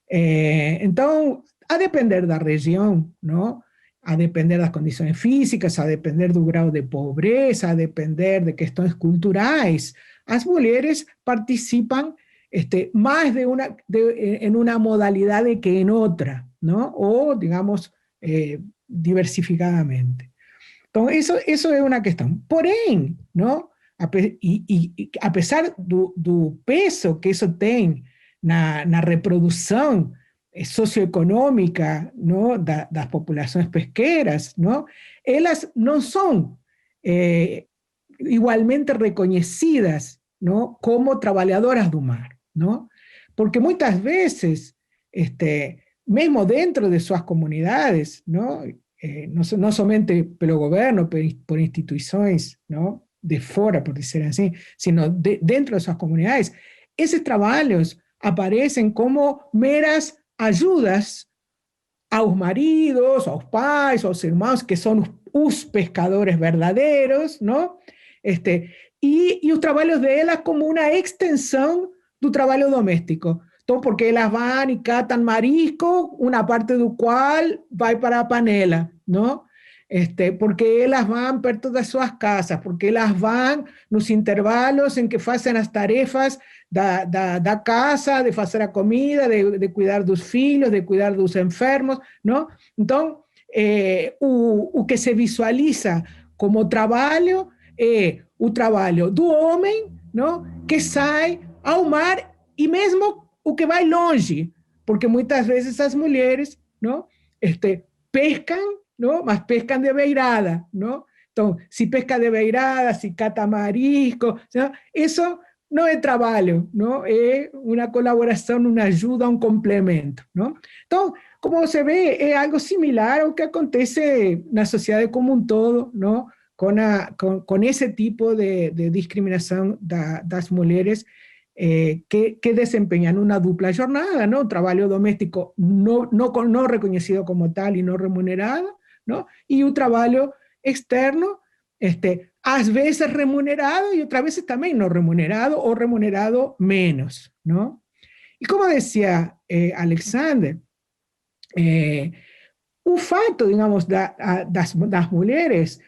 Entonces, a depender da região, não? A depender das condições físicas, a depender do grau de pobreza, a depender de questões culturais, as mulheres participam mais em uma modalidade que em outra, não? Ou, digamos, diversificadamente. Então, isso é uma questão. Porém, não? A pesar do peso que isso tem na reprodução socioeconômica, ¿no? das populações pesqueras, ¿no? Elas não são igualmente reconhecidas, ¿no? como trabalhadoras do mar, ¿no? Porque muitas vezes, mesmo dentro de suas comunidades, ¿no? Não somente pelo governo, por instituições, ¿no? de fora, por dizer assim, sino dentro de suas comunidades, esses trabalhos aparecem como meras ayudas aos maridos, aos pais, aos irmãos, que são os pescadores verdadeiros, não? E os trabalhos delas como uma extensão do trabalho doméstico. Então, porque elas vão e catam marisco, uma parte do qual vai para a panela, não? Porque elas vão perto das suas casas, porque elas vão nos intervalos em que fazem as tarefas da casa, de fazer a comida, de cuidar dos filhos, de cuidar dos enfermos, não? Então, o que se visualiza como trabalho é o trabalho do homem, não? Que sai ao mar, e mesmo o que vai longe, porque muitas vezes as mulheres, não? Pescam, não? Mas pescam de beirada, não? Então, se pesca de beirada, se cata marisco, não? Isso não é trabalho, não? É uma colaboração, uma ajuda, um complemento, não? Então, como você vê, é algo similar ao que acontece na sociedade como um todo, não? Com esse tipo de discriminação das mulheres que desempeñan una dupla jornada, ¿no? Trabajo doméstico no reconocido como tal y no remunerado, ¿no? Y un trabajo externo, a veces remunerado y otras veces también no remunerado o remunerado menos, ¿no? Y como decía Alexander, o fato, digamos, das mulheres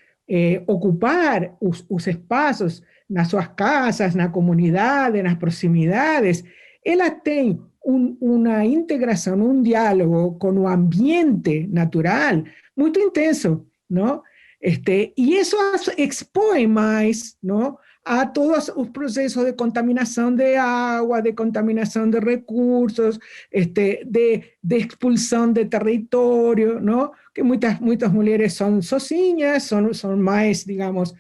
ocupar os espaços nas suas casas, na comunidade, nas proximidades, elas têm uma integração, um diálogo com o ambiente natural muito intenso, não? E isso expõe mais, não, a todos os processos de contaminação de água, de contaminação de recursos, de expulsão de território, não? Que muitas mulheres são sozinhas, são mais, digamos,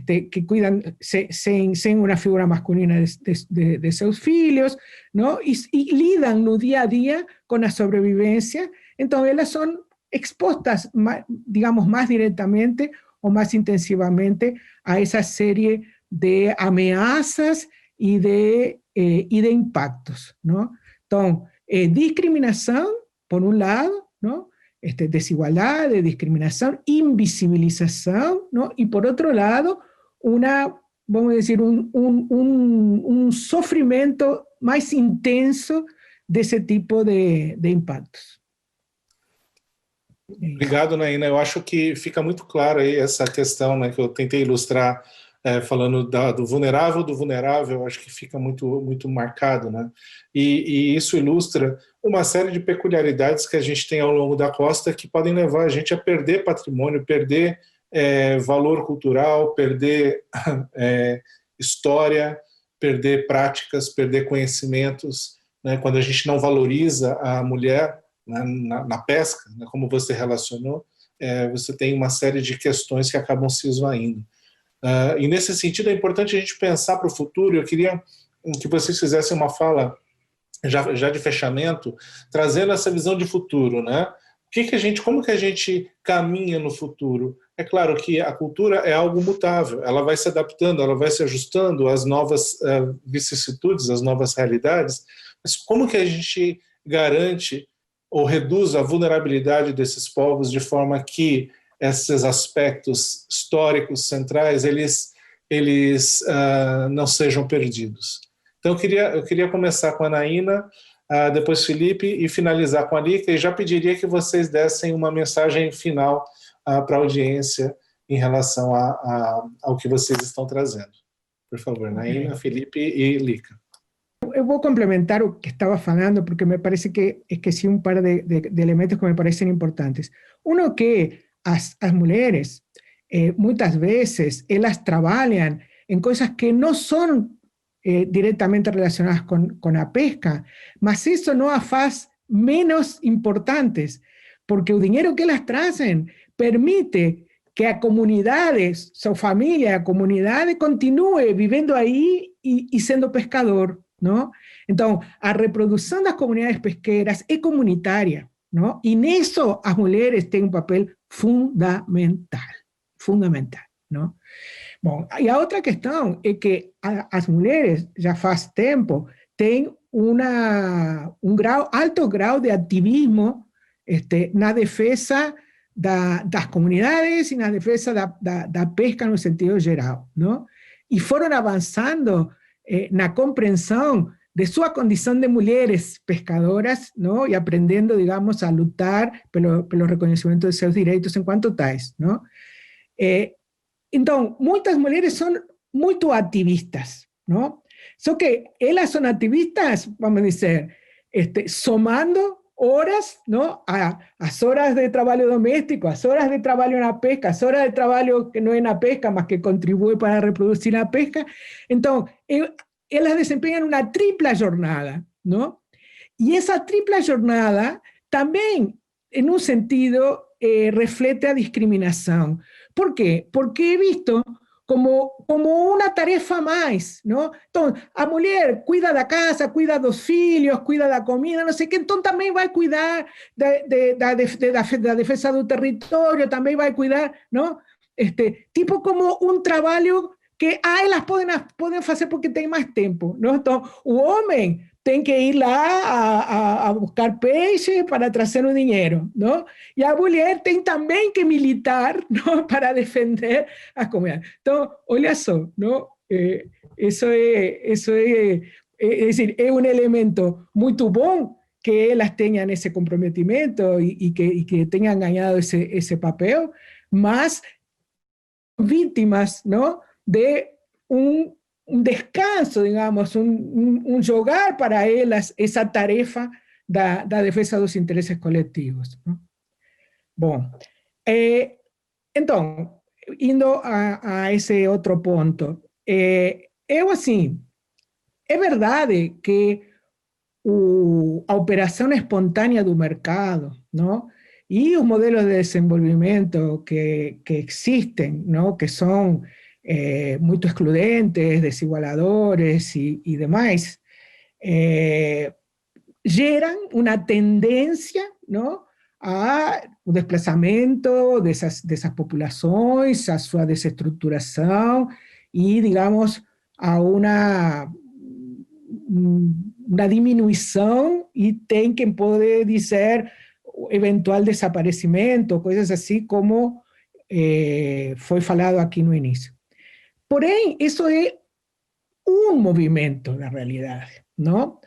que cuidam sem uma figura masculina de seus filhos, não? E lidam no dia a dia com a sobrevivência, então elas são expostas, digamos, más directamente o más intensivamente a esa serie de amenazas y de impactos, ¿no? Entonces, discriminación, por un lado, ¿no? Desigualdad, discriminación, invisibilización, ¿no? Y por otro lado, vamos a decir, un sufrimiento más intenso de ese tipo de impactos. Obrigado, Naina. Eu acho que fica muito claro aí essa questão, né, que eu tentei ilustrar falando do vulnerável, eu acho que fica muito marcado, né? E isso ilustra uma série de peculiaridades que a gente tem ao longo da costa que podem levar a gente a perder patrimônio, perder valor cultural, perder história, perder práticas, perder conhecimentos, né? Quando a gente não valoriza a mulher na pesca, né, como você relacionou, você tem uma série de questões que acabam se esvaindo. E nesse sentido é importante a gente pensar para o futuro. Eu queria que vocês fizessem uma fala já de fechamento, trazendo essa visão de futuro, né? Como que a gente caminha no futuro? É claro que a cultura é algo mutável, ela vai se adaptando, ela vai se ajustando às novas vicissitudes, às novas realidades, mas como que a gente garante ou reduz a vulnerabilidade desses povos de forma que esses aspectos históricos centrais eles não sejam perdidos? Então eu queria começar com a Naina, depois Felipe e finalizar com a Lica, e já pediria que vocês dessem uma mensagem final para a audiência em relação ao que vocês estão trazendo. Por favor, Naina, Felipe e Lica. Eu vou complementar o que estava falando, porque me parece que esqueci um par de elementos que me parecem importantes. Um que as mulheres, muitas vezes, elas trabalham em coisas que não são diretamente relacionadas com a pesca, mas isso não as faz menos importantes, porque o dinheiro que elas trazem permite que a comunidade, sua família, a comunidade continue vivendo aí e sendo pescador, não? Então, a reprodução das comunidades pesqueiras é comunitária, não? E nisso as mulheres têm um papel fundamental, não? Bom, e a outra questão é que as mulheres, já faz tempo, têm alto grau de ativismo na defesa das comunidades e na defesa da pesca no sentido geral, não? E foram avançando na compreensão de sua condição de mulheres pescadoras, não? E aprendendo, digamos, a lutar pelo reconhecimento de seus direitos enquanto tais, não? Então, muitas mulheres são muito ativistas, não? Só que elas são ativistas, vamos dizer, somando horas, não? As horas de trabalho doméstico, as horas de trabalho na pesca, as horas de trabalho que não é na pesca, mas que contribui para reproduzir a pesca. Então, elas desempenham uma tripla jornada, não? E essa tripla jornada também, em um sentido, reflete a discriminação. ¿Por qué? Porque he visto como una tarefa más, ¿no? Entonces, a mulher cuida da casa, cuida dos filhos, cuida da comida, no sé qué, entonces también va a cuidar da defensa do território, também vai cuidar, ¿no? Tipo como un trabalho que elas podem fazer porque tem mais tempo, ¿no? Então, o homem tem que ir lá a buscar peixe para trazer o dinheiro, não? E a mulher tem também que militar, não? Para defender a comunidade. Então, olha só, não? Isso é decir, é um elemento muito bom que elas tenham esse comprometimento e que tenham ganhado esse papel, mas vítimas, não? De descanso, digamos, un jogar para elas essa tarefa da defesa dos interesses coletivos. Não? Bom, então, indo a esse outro ponto, eu, assim, é verdade que a operação espontânea do mercado, não? E os modelos de desenvolvimento que existem, não? Que são muito excludentes, desigualadores e demais, geram uma tendência, não? Ao desplazamento dessas populações, a sua desestruturação e, digamos, a uma diminuição e tem quem pode dizer eventual desaparecimento, coisas assim como foi falado aqui no início. Porém, isso é um movimento da realidade, não?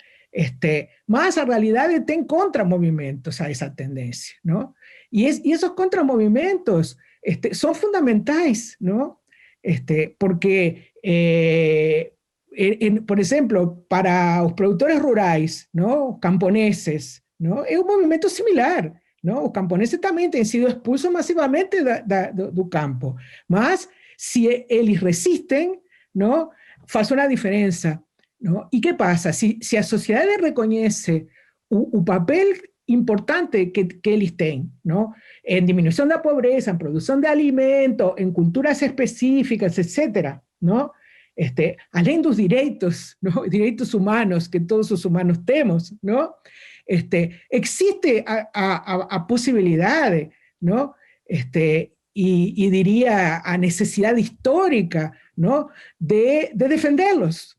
Mas a realidade tem contramovimentos a essa tendência, não? E esses contramovimentos são fundamentais, não? Porque por exemplo, para os produtores rurais, não, camponeses, não, é um movimento similar. Não? Os camponeses também têm sido expulsos massivamente do campo, mas se eles resistem, não, faz uma diferença. Não? E que passa? Se a sociedade reconhece o papel importante que eles têm, não? Em diminuição da pobreza, em produção de alimento, em culturas específicas, etc., não? Além dos direitos, ¿no? Direitos humanos que todos os humanos temos, ¿no? Existe a possibilidade, ¿no? E diria a necessidade histórica, ¿no? De defendê-los,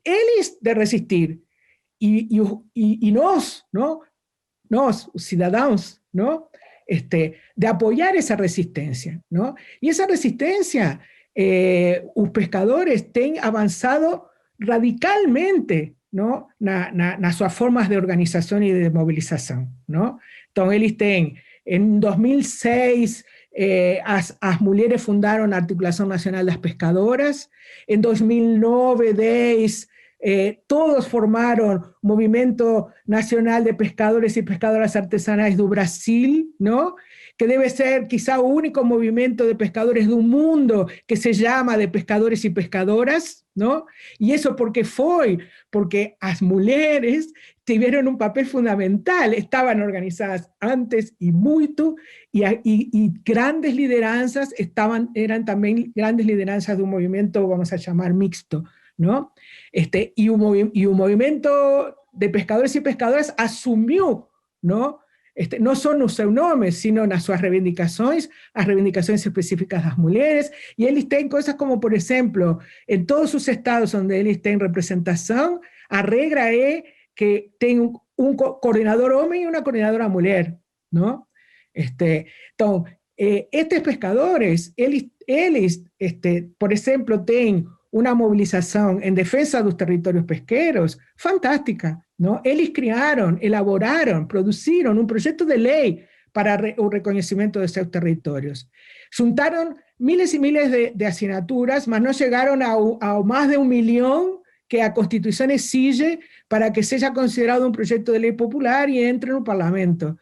eles de resistir, e nós, ¿no? Nós, os cidadãos, ¿no? De apoiar essa resistência, ¿no? E essa resistência os pescadores têm avançado radicalmente, não, nas suas formas de organização e de mobilização. Não? Então, eles têm, em 2006, as mulheres fundaram a Articulação Nacional das Pescadoras, em 2009, 2010, todos formaram o Movimento Nacional de Pescadores e Pescadoras Artesanais do Brasil, não? Que debe ser quizá o único movimiento de pescadores do mundo que se llama de pescadores y pescadoras, ¿no? Y eso porque as mulheres tuvieron un papel fundamental, estaban organizadas antes y mucho, y grandes lideranzas eran también grandes lideranzas de un movimiento, vamos a llamar mixto, ¿no? Y un movimiento de pescadores y pescadoras asumió, ¿no? Não só nos seus nomes, sino nas suas reivindicações, as reivindicações específicas das mulheres, e eles têm coisas como, por exemplo, em todos os estados onde eles têm representação, a regra é que tem um coordenador homem e uma coordenadora mulher, não? Então, estes pescadores, eles por exemplo, têm uma mobilização em defesa dos territórios pesqueiros fantástica, ¿no? Eles criaram, elaboraram, produziram um projeto de lei para o reconhecimento de seus territórios. Juntaram miles e miles de assinaturas, mas não chegaram ao mais de 1 milhão que a Constituição exige para que seja considerado um projeto de lei popular e entre no parlamento.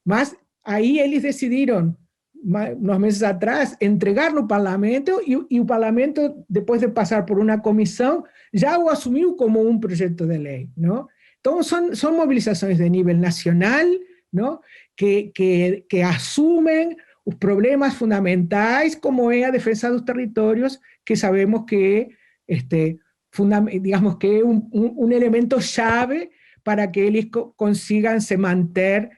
Mas aí eles decidiram, unos meses atrás, entregar no parlamento e o parlamento, depois de passar por uma comissão, já o assumiu como um projeto de lei, não? Então, são movilizações de nível nacional, não? Que assumem os problemas fundamentais, como é a defesa dos territórios, que sabemos que digamos que é um elemento chave para que eles consigam se manter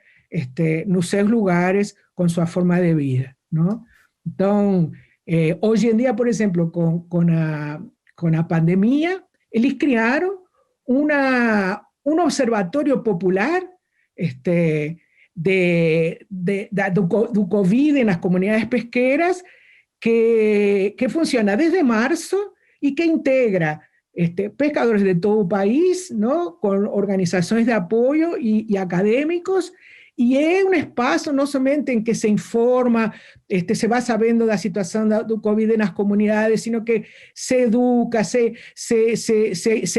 nos seus lugares com sua forma de vida, não? Então, hoje em dia, por exemplo, com a pandemia, eles criaram um observatório popular do Covid nas comunidades pesqueiras que funciona desde março e que integra pescadores de todo o país, ¿no? Com organizações de apoio e acadêmicos, E é um espaço não somente em que se informa, se vai sabendo da situação do Covid nas comunidades, sino que se educa, se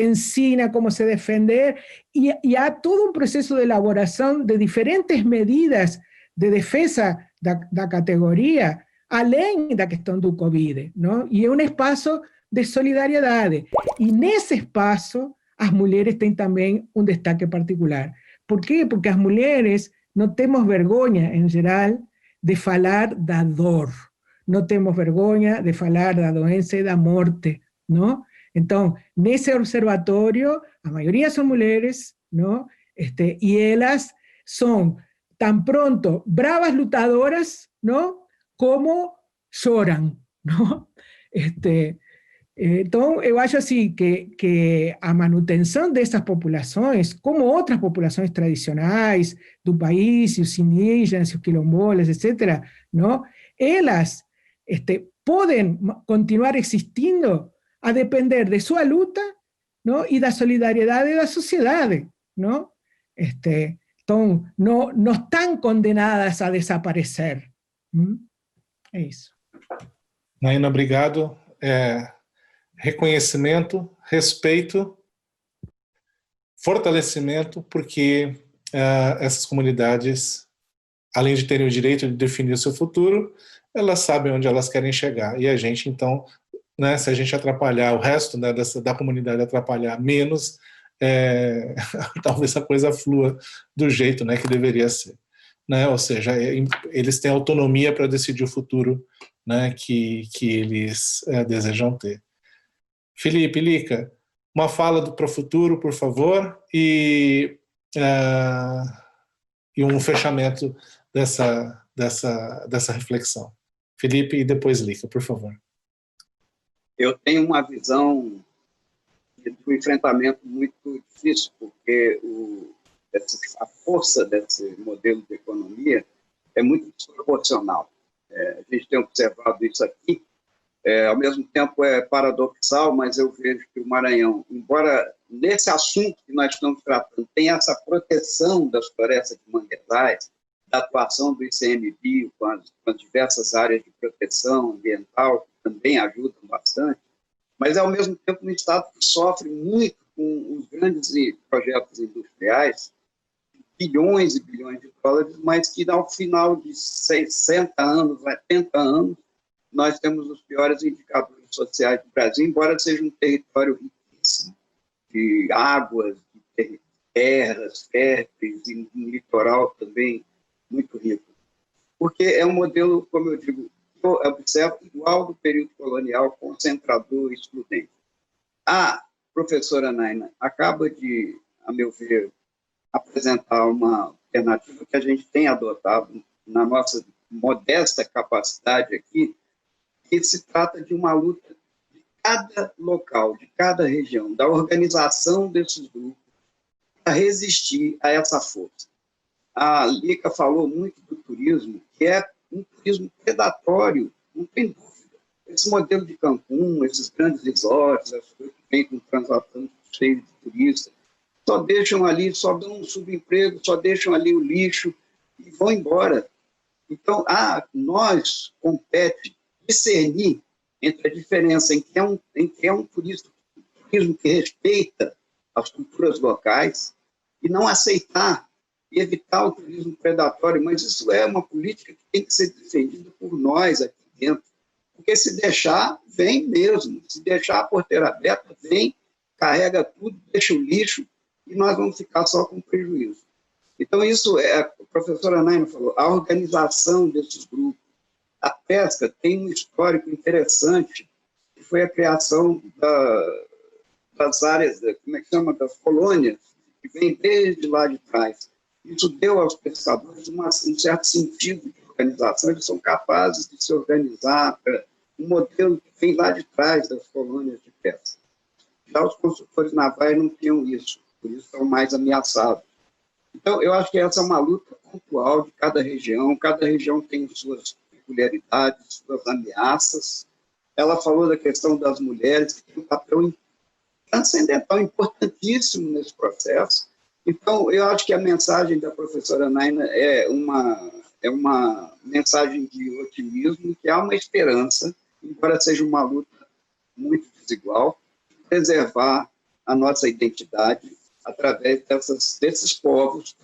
ensina como se defender, e há todo um processo de elaboração de diferentes medidas de defesa da categoria, além da questão do Covid, não? E é um espaço de solidariedade. E nesse espaço, as mulheres têm também um destaque particular. Por quê? Porque as mulheres não temos vergonha, em geral, de falar da dor. Não temos vergonha de falar da doença e da morte, não? Então, nesse observatório, a maioria são mulheres, não? E elas são tan pronto bravas lutadoras, não? Como choram, não? Então, eu acho assim que a manutenção dessas populações, como outras populações tradicionais do país, os indígenas, os quilombolas, etc., não? Elas podem continuar existindo a depender de sua luta, não? E da solidariedade da sociedade, não? Então, não estão condenadas a desaparecer. É isso. Naina, obrigado. Reconhecimento, respeito, fortalecimento, porque essas comunidades, além de terem o direito de definir o seu futuro, elas sabem onde elas querem chegar. E a gente, então, né, se a gente atrapalhar o resto, né, da comunidade, atrapalhar menos, talvez a coisa flua do jeito, né, que deveria ser. Né? Ou seja, eles têm autonomia para decidir o futuro, né, que eles desejam ter. Felipe, Lica, uma fala para o futuro, por favor, e um fechamento dessa reflexão. Felipe e depois Lica, por favor. Eu tenho uma visão do enfrentamento muito difícil, porque a força desse modelo de economia é muito desproporcional. A gente tem observado isso aqui. Ao mesmo tempo é paradoxal, mas eu vejo que o Maranhão, embora nesse assunto que nós estamos tratando, tenha essa proteção das florestas de manguezais, da atuação do ICMBio com as diversas áreas de proteção ambiental, que também ajudam bastante, mas ao mesmo tempo um estado que sofre muito com os grandes projetos industriais, bilhões e bilhões de dólares, mas que ao final de 60 anos, 70 anos, nós temos os piores indicadores sociais do Brasil, embora seja um território riquíssimo de águas, de terras férteis, e um litoral também muito rico. Porque é um modelo, como eu digo, eu observo igual do período colonial, concentrador e excludente. A professora Naina acaba de, a meu ver, apresentar uma alternativa que a gente tem adotado na nossa modesta capacidade aqui, que se trata de uma luta de cada local, de cada região, da organização desses grupos para resistir a essa força. A Lica falou muito do turismo, que é um turismo predatório, não tem dúvida. Esse modelo de Cancún, esses grandes resorts, as coisas que vêm com transatlânticos cheios de turistas, só deixam ali, só dão um subemprego, só deixam ali o lixo e vão embora. Então, nós compete discernir entre a diferença em que é um turismo que respeita as culturas locais e não aceitar e evitar o turismo predatório, mas isso é uma política que tem que ser defendida por nós aqui dentro, porque se deixar, vem mesmo, se deixar a porteira aberta, vem, carrega tudo, deixa o lixo e nós vamos ficar só com prejuízo. Então, isso a professora Naina falou, a organização desses grupos. A pesca tem um histórico interessante, que foi a criação das áreas, como é que chama, das colônias, que vem desde lá de trás. Isso deu aos pescadores um certo sentido de organização, eles são capazes de se organizar para um modelo que vem lá de trás das colônias de pesca. Já os construtores navais não tinham isso, por isso estão mais ameaçados. Então, eu acho que essa é uma luta pontual de cada região tem suas peculiaridades, suas ameaças. Ela falou da questão das mulheres, que tem um papel transcendental, importantíssimo nesse processo, Então, eu acho que a mensagem da professora Naina é uma mensagem de otimismo, que há uma esperança, embora seja uma luta muito desigual, preservar a nossa identidade através desses povos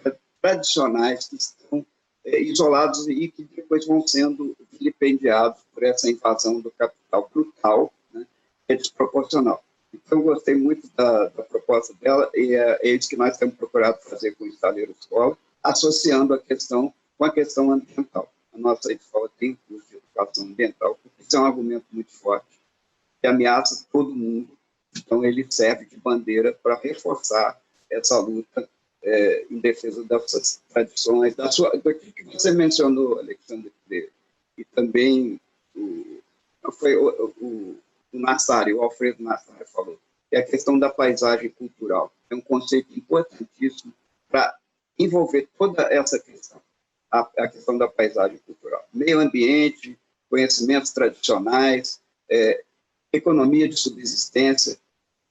tradicionais que estão isolados e que depois vão sendo vilipendiados por essa invasão do capital brutal, né, e desproporcional. Então, eu gostei muito da proposta dela, e é isso que nós temos procurado fazer com o Estaleiro Escola, associando a questão com a questão ambiental. A nossa escola tem curso de educação ambiental, porque isso é um argumento muito forte, que ameaça todo mundo. Então, ele serve de bandeira para reforçar essa luta em defesa dessas tradições, do que você mencionou, Alexandre Freire, e também o Nassari, o Alfredo Nassari falou, que é a questão da paisagem cultural. É um conceito importantíssimo para envolver toda essa questão, a questão da paisagem cultural. Meio ambiente, conhecimentos tradicionais, economia de subsistência,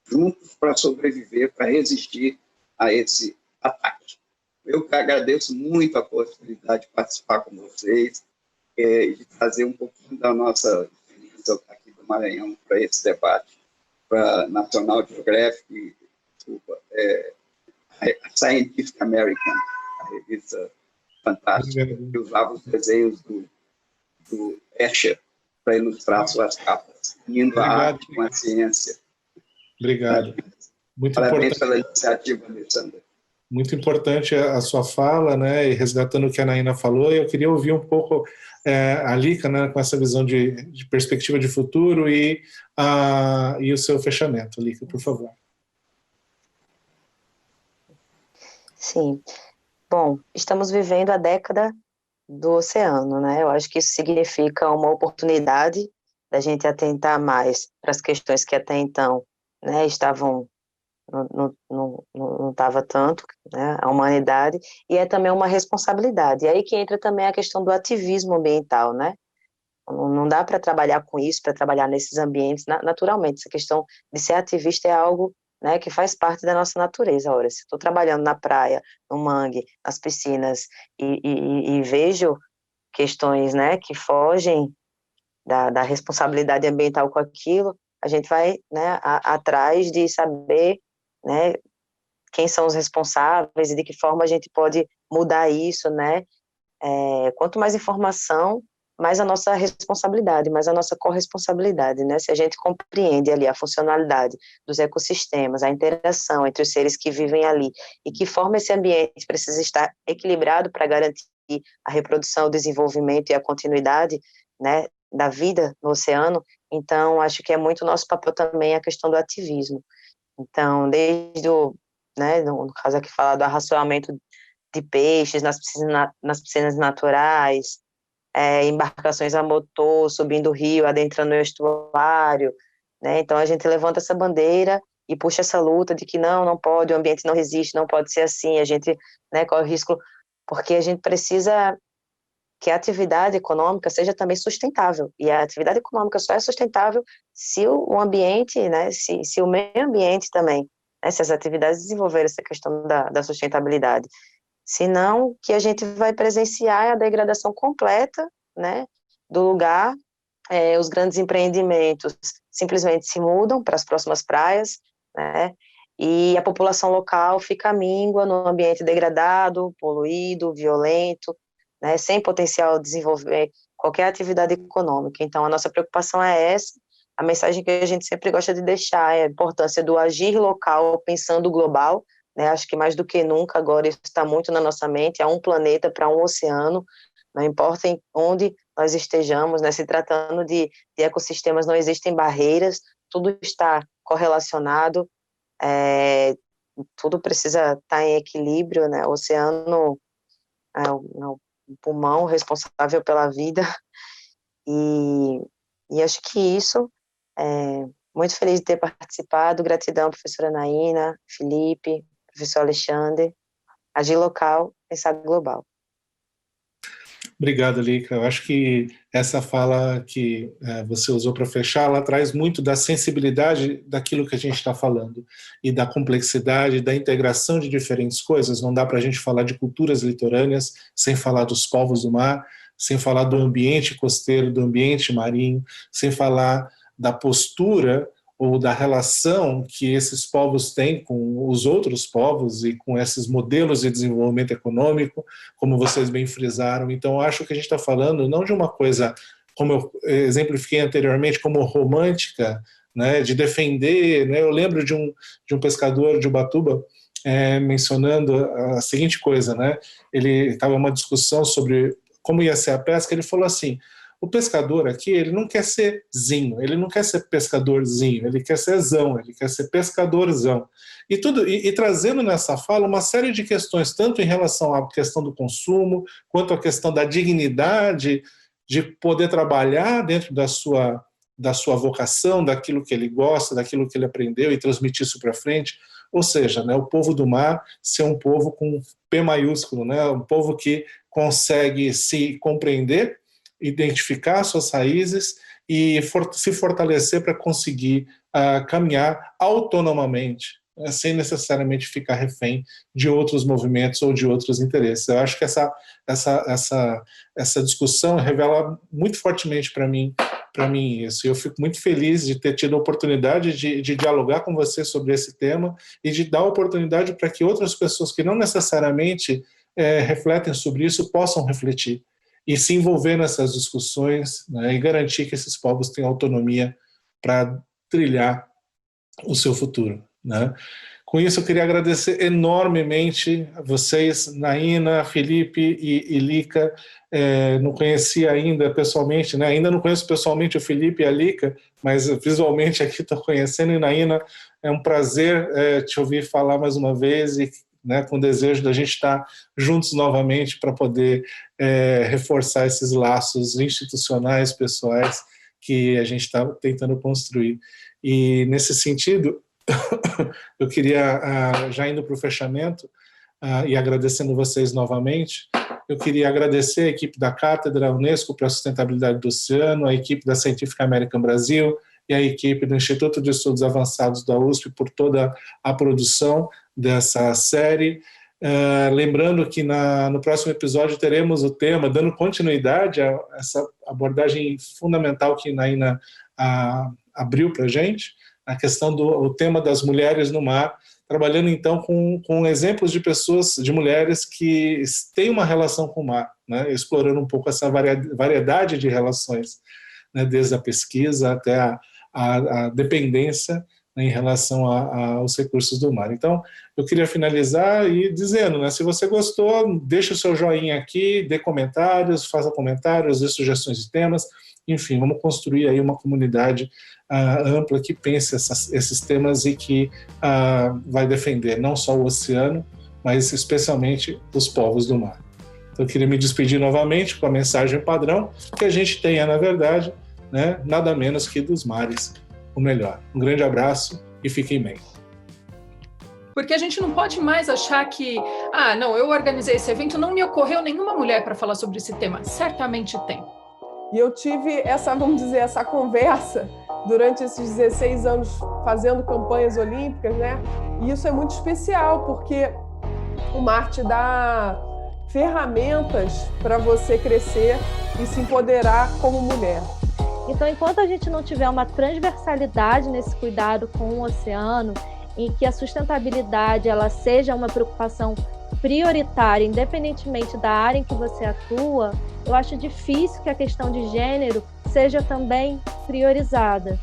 juntos para sobreviver, para resistir a esse ataque. Eu agradeço muito a possibilidade de participar com vocês, de trazer um pouquinho da nossa experiência aqui do Maranhão para esse debate, para National Geographic, a Scientific American, a revista fantástica, que usava os desenhos do Escher para ilustrar suas capas, unindo a arte com a ciência. Obrigado. Muito Parabéns importante. pela iniciativa, Alexandre. Muito importante a sua fala, né, e resgatando o que a Naina falou, eu queria ouvir um pouco a Lica, né, com essa visão de perspectiva de futuro e o seu fechamento. Lica, por favor. Sim. Bom, estamos vivendo a década do oceano, né? Eu acho que isso significa uma oportunidade da gente atentar mais para as questões que até então, né, estavam não estava tanto, né, a humanidade, e é também uma responsabilidade. E aí que entra também a questão do ativismo ambiental, né? Não dá para trabalhar com isso, para trabalhar nesses ambientes, naturalmente. Essa questão de ser ativista é algo, né, que faz parte da nossa natureza. Ora, se estou trabalhando na praia, no mangue, nas piscinas, e vejo questões, né, que fogem da responsabilidade ambiental com aquilo, a gente vai, né, atrás de saber, né, quem são os responsáveis e de que forma a gente pode mudar isso, né? Quanto mais informação, mais a nossa responsabilidade, mais a nossa corresponsabilidade, né? Se a gente compreende ali a funcionalidade dos ecossistemas, a interação entre os seres que vivem ali e que forma esse ambiente precisa estar equilibrado para garantir a reprodução, o desenvolvimento e a continuidade, né, da vida no oceano, então acho que é muito nosso papel também a questão do ativismo. Então, desde né, no caso aqui falar do arraçoamento de peixes nas piscinas naturais, embarcações a motor subindo o rio, adentrando o estuário, né, então a gente levanta essa bandeira e puxa essa luta de que não pode, o ambiente não resiste, não pode ser assim, a gente, né, corre o risco, porque a gente precisa que a atividade econômica seja também sustentável, e a atividade econômica só é sustentável se o ambiente, né, se o meio ambiente também, né, se as atividades desenvolverem essa questão da sustentabilidade, senão que a gente vai presenciar a degradação completa, né, do lugar, os grandes empreendimentos simplesmente se mudam para as próximas praias, né, e a população local fica míngua no ambiente degradado, poluído, violento, né, sem potencial de desenvolver qualquer atividade econômica. Então, a nossa preocupação é essa, a mensagem que a gente sempre gosta de deixar é a importância do agir local pensando global, né, acho que mais do que nunca agora isso está muito na nossa mente, é um planeta para um oceano, não importa em onde nós estejamos, né, se tratando de ecossistemas, não existem barreiras, tudo está correlacionado, tudo precisa estar em equilíbrio, né, o oceano é o pulmão responsável pela vida, e acho que isso, muito feliz de ter participado, gratidão, professora Naina, Felipe, professor Alexandre, agir local, pensar global. Obrigado, Lica. Eu acho que essa fala que você usou para fechar, ela traz muito da sensibilidade daquilo que a gente está falando e da complexidade, da integração de diferentes coisas. Não dá para a gente falar de culturas litorâneas sem falar dos povos do mar, sem falar do ambiente costeiro, do ambiente marinho, sem falar da postura ou da relação que esses povos têm com os outros povos e com esses modelos de desenvolvimento econômico, como vocês bem frisaram. Então, acho que a gente está falando não de uma coisa, como eu exemplifiquei anteriormente, como romântica, né, de defender, né? Eu lembro de um pescador de Ubatuba mencionando a seguinte coisa, né? Ele estava em uma discussão sobre como ia ser a pesca, ele falou assim: o pescador aqui, ele não quer ser zinho, ele não quer ser pescadorzinho, ele quer ser zão, ele quer ser pescadorzão. E trazendo nessa fala uma série de questões, tanto em relação à questão do consumo, quanto à questão da dignidade, de poder trabalhar dentro da sua vocação, daquilo que ele gosta, daquilo que ele aprendeu e transmitir isso para frente. Ou seja, né, o povo do mar ser um povo com P maiúsculo, né, um povo que consegue se compreender, identificar suas raízes e se fortalecer para conseguir caminhar autonomamente, sem necessariamente ficar refém de outros movimentos ou de outros interesses. Eu acho que essa discussão revela muito fortemente para mim isso. Eu fico muito feliz de ter tido a oportunidade de dialogar com você sobre esse tema e de dar oportunidade para que outras pessoas que não necessariamente refletem sobre isso possam refletir e se envolver nessas discussões, né, e garantir que esses povos tenham autonomia para trilhar o seu futuro, né? Com isso, eu queria agradecer enormemente a vocês, Naina, Felipe e Lica. Não conhecia ainda pessoalmente, né? Ainda não conheço pessoalmente o Felipe e a Lica, mas visualmente aqui estou conhecendo. E, Naina, é um prazer te ouvir falar mais uma vez e, né, com o desejo da gente estar juntos novamente para poder reforçar esses laços institucionais, pessoais, que a gente está tentando construir. E, nesse sentido, eu queria, já indo para o fechamento, e agradecendo vocês novamente, eu queria agradecer a equipe da Cátedra Unesco para a Sustentabilidade do Oceano, a equipe da Scientific American Brasil e a equipe do Instituto de Estudos Avançados da USP por toda a produção dessa série. Lembrando que no próximo episódio teremos o tema, dando continuidade a essa abordagem fundamental que Naina abriu para a gente, a questão do tema das mulheres no mar, trabalhando então com exemplos de pessoas, de mulheres que têm uma relação com o mar, né, explorando um pouco essa variedade de relações, né, desde a pesquisa até a dependência, né, em relação aos recursos do mar. Então, eu queria finalizar e dizendo, né, se você gostou, deixe o seu joinha aqui, dê comentários, faça comentários, dê sugestões de temas, enfim, vamos construir aí uma comunidade ampla que pense esses temas e que vai defender não só o oceano, mas especialmente os povos do mar. Então, eu queria me despedir novamente com a mensagem padrão, que a gente tenha, na verdade, né, nada menos que dos mares o melhor. Um grande abraço e fiquem bem. Porque a gente não pode mais achar que, não, eu organizei esse evento, não me ocorreu nenhuma mulher para falar sobre esse tema. Certamente tem. E eu tive essa conversa durante esses 16 anos fazendo campanhas olímpicas, né? E isso é muito especial, porque o mar te dá ferramentas para você crescer e se empoderar como mulher. Então, enquanto a gente não tiver uma transversalidade nesse cuidado com o oceano, em que a sustentabilidade ela seja uma preocupação prioritária, independentemente da área em que você atua, eu acho difícil que a questão de gênero seja também priorizada.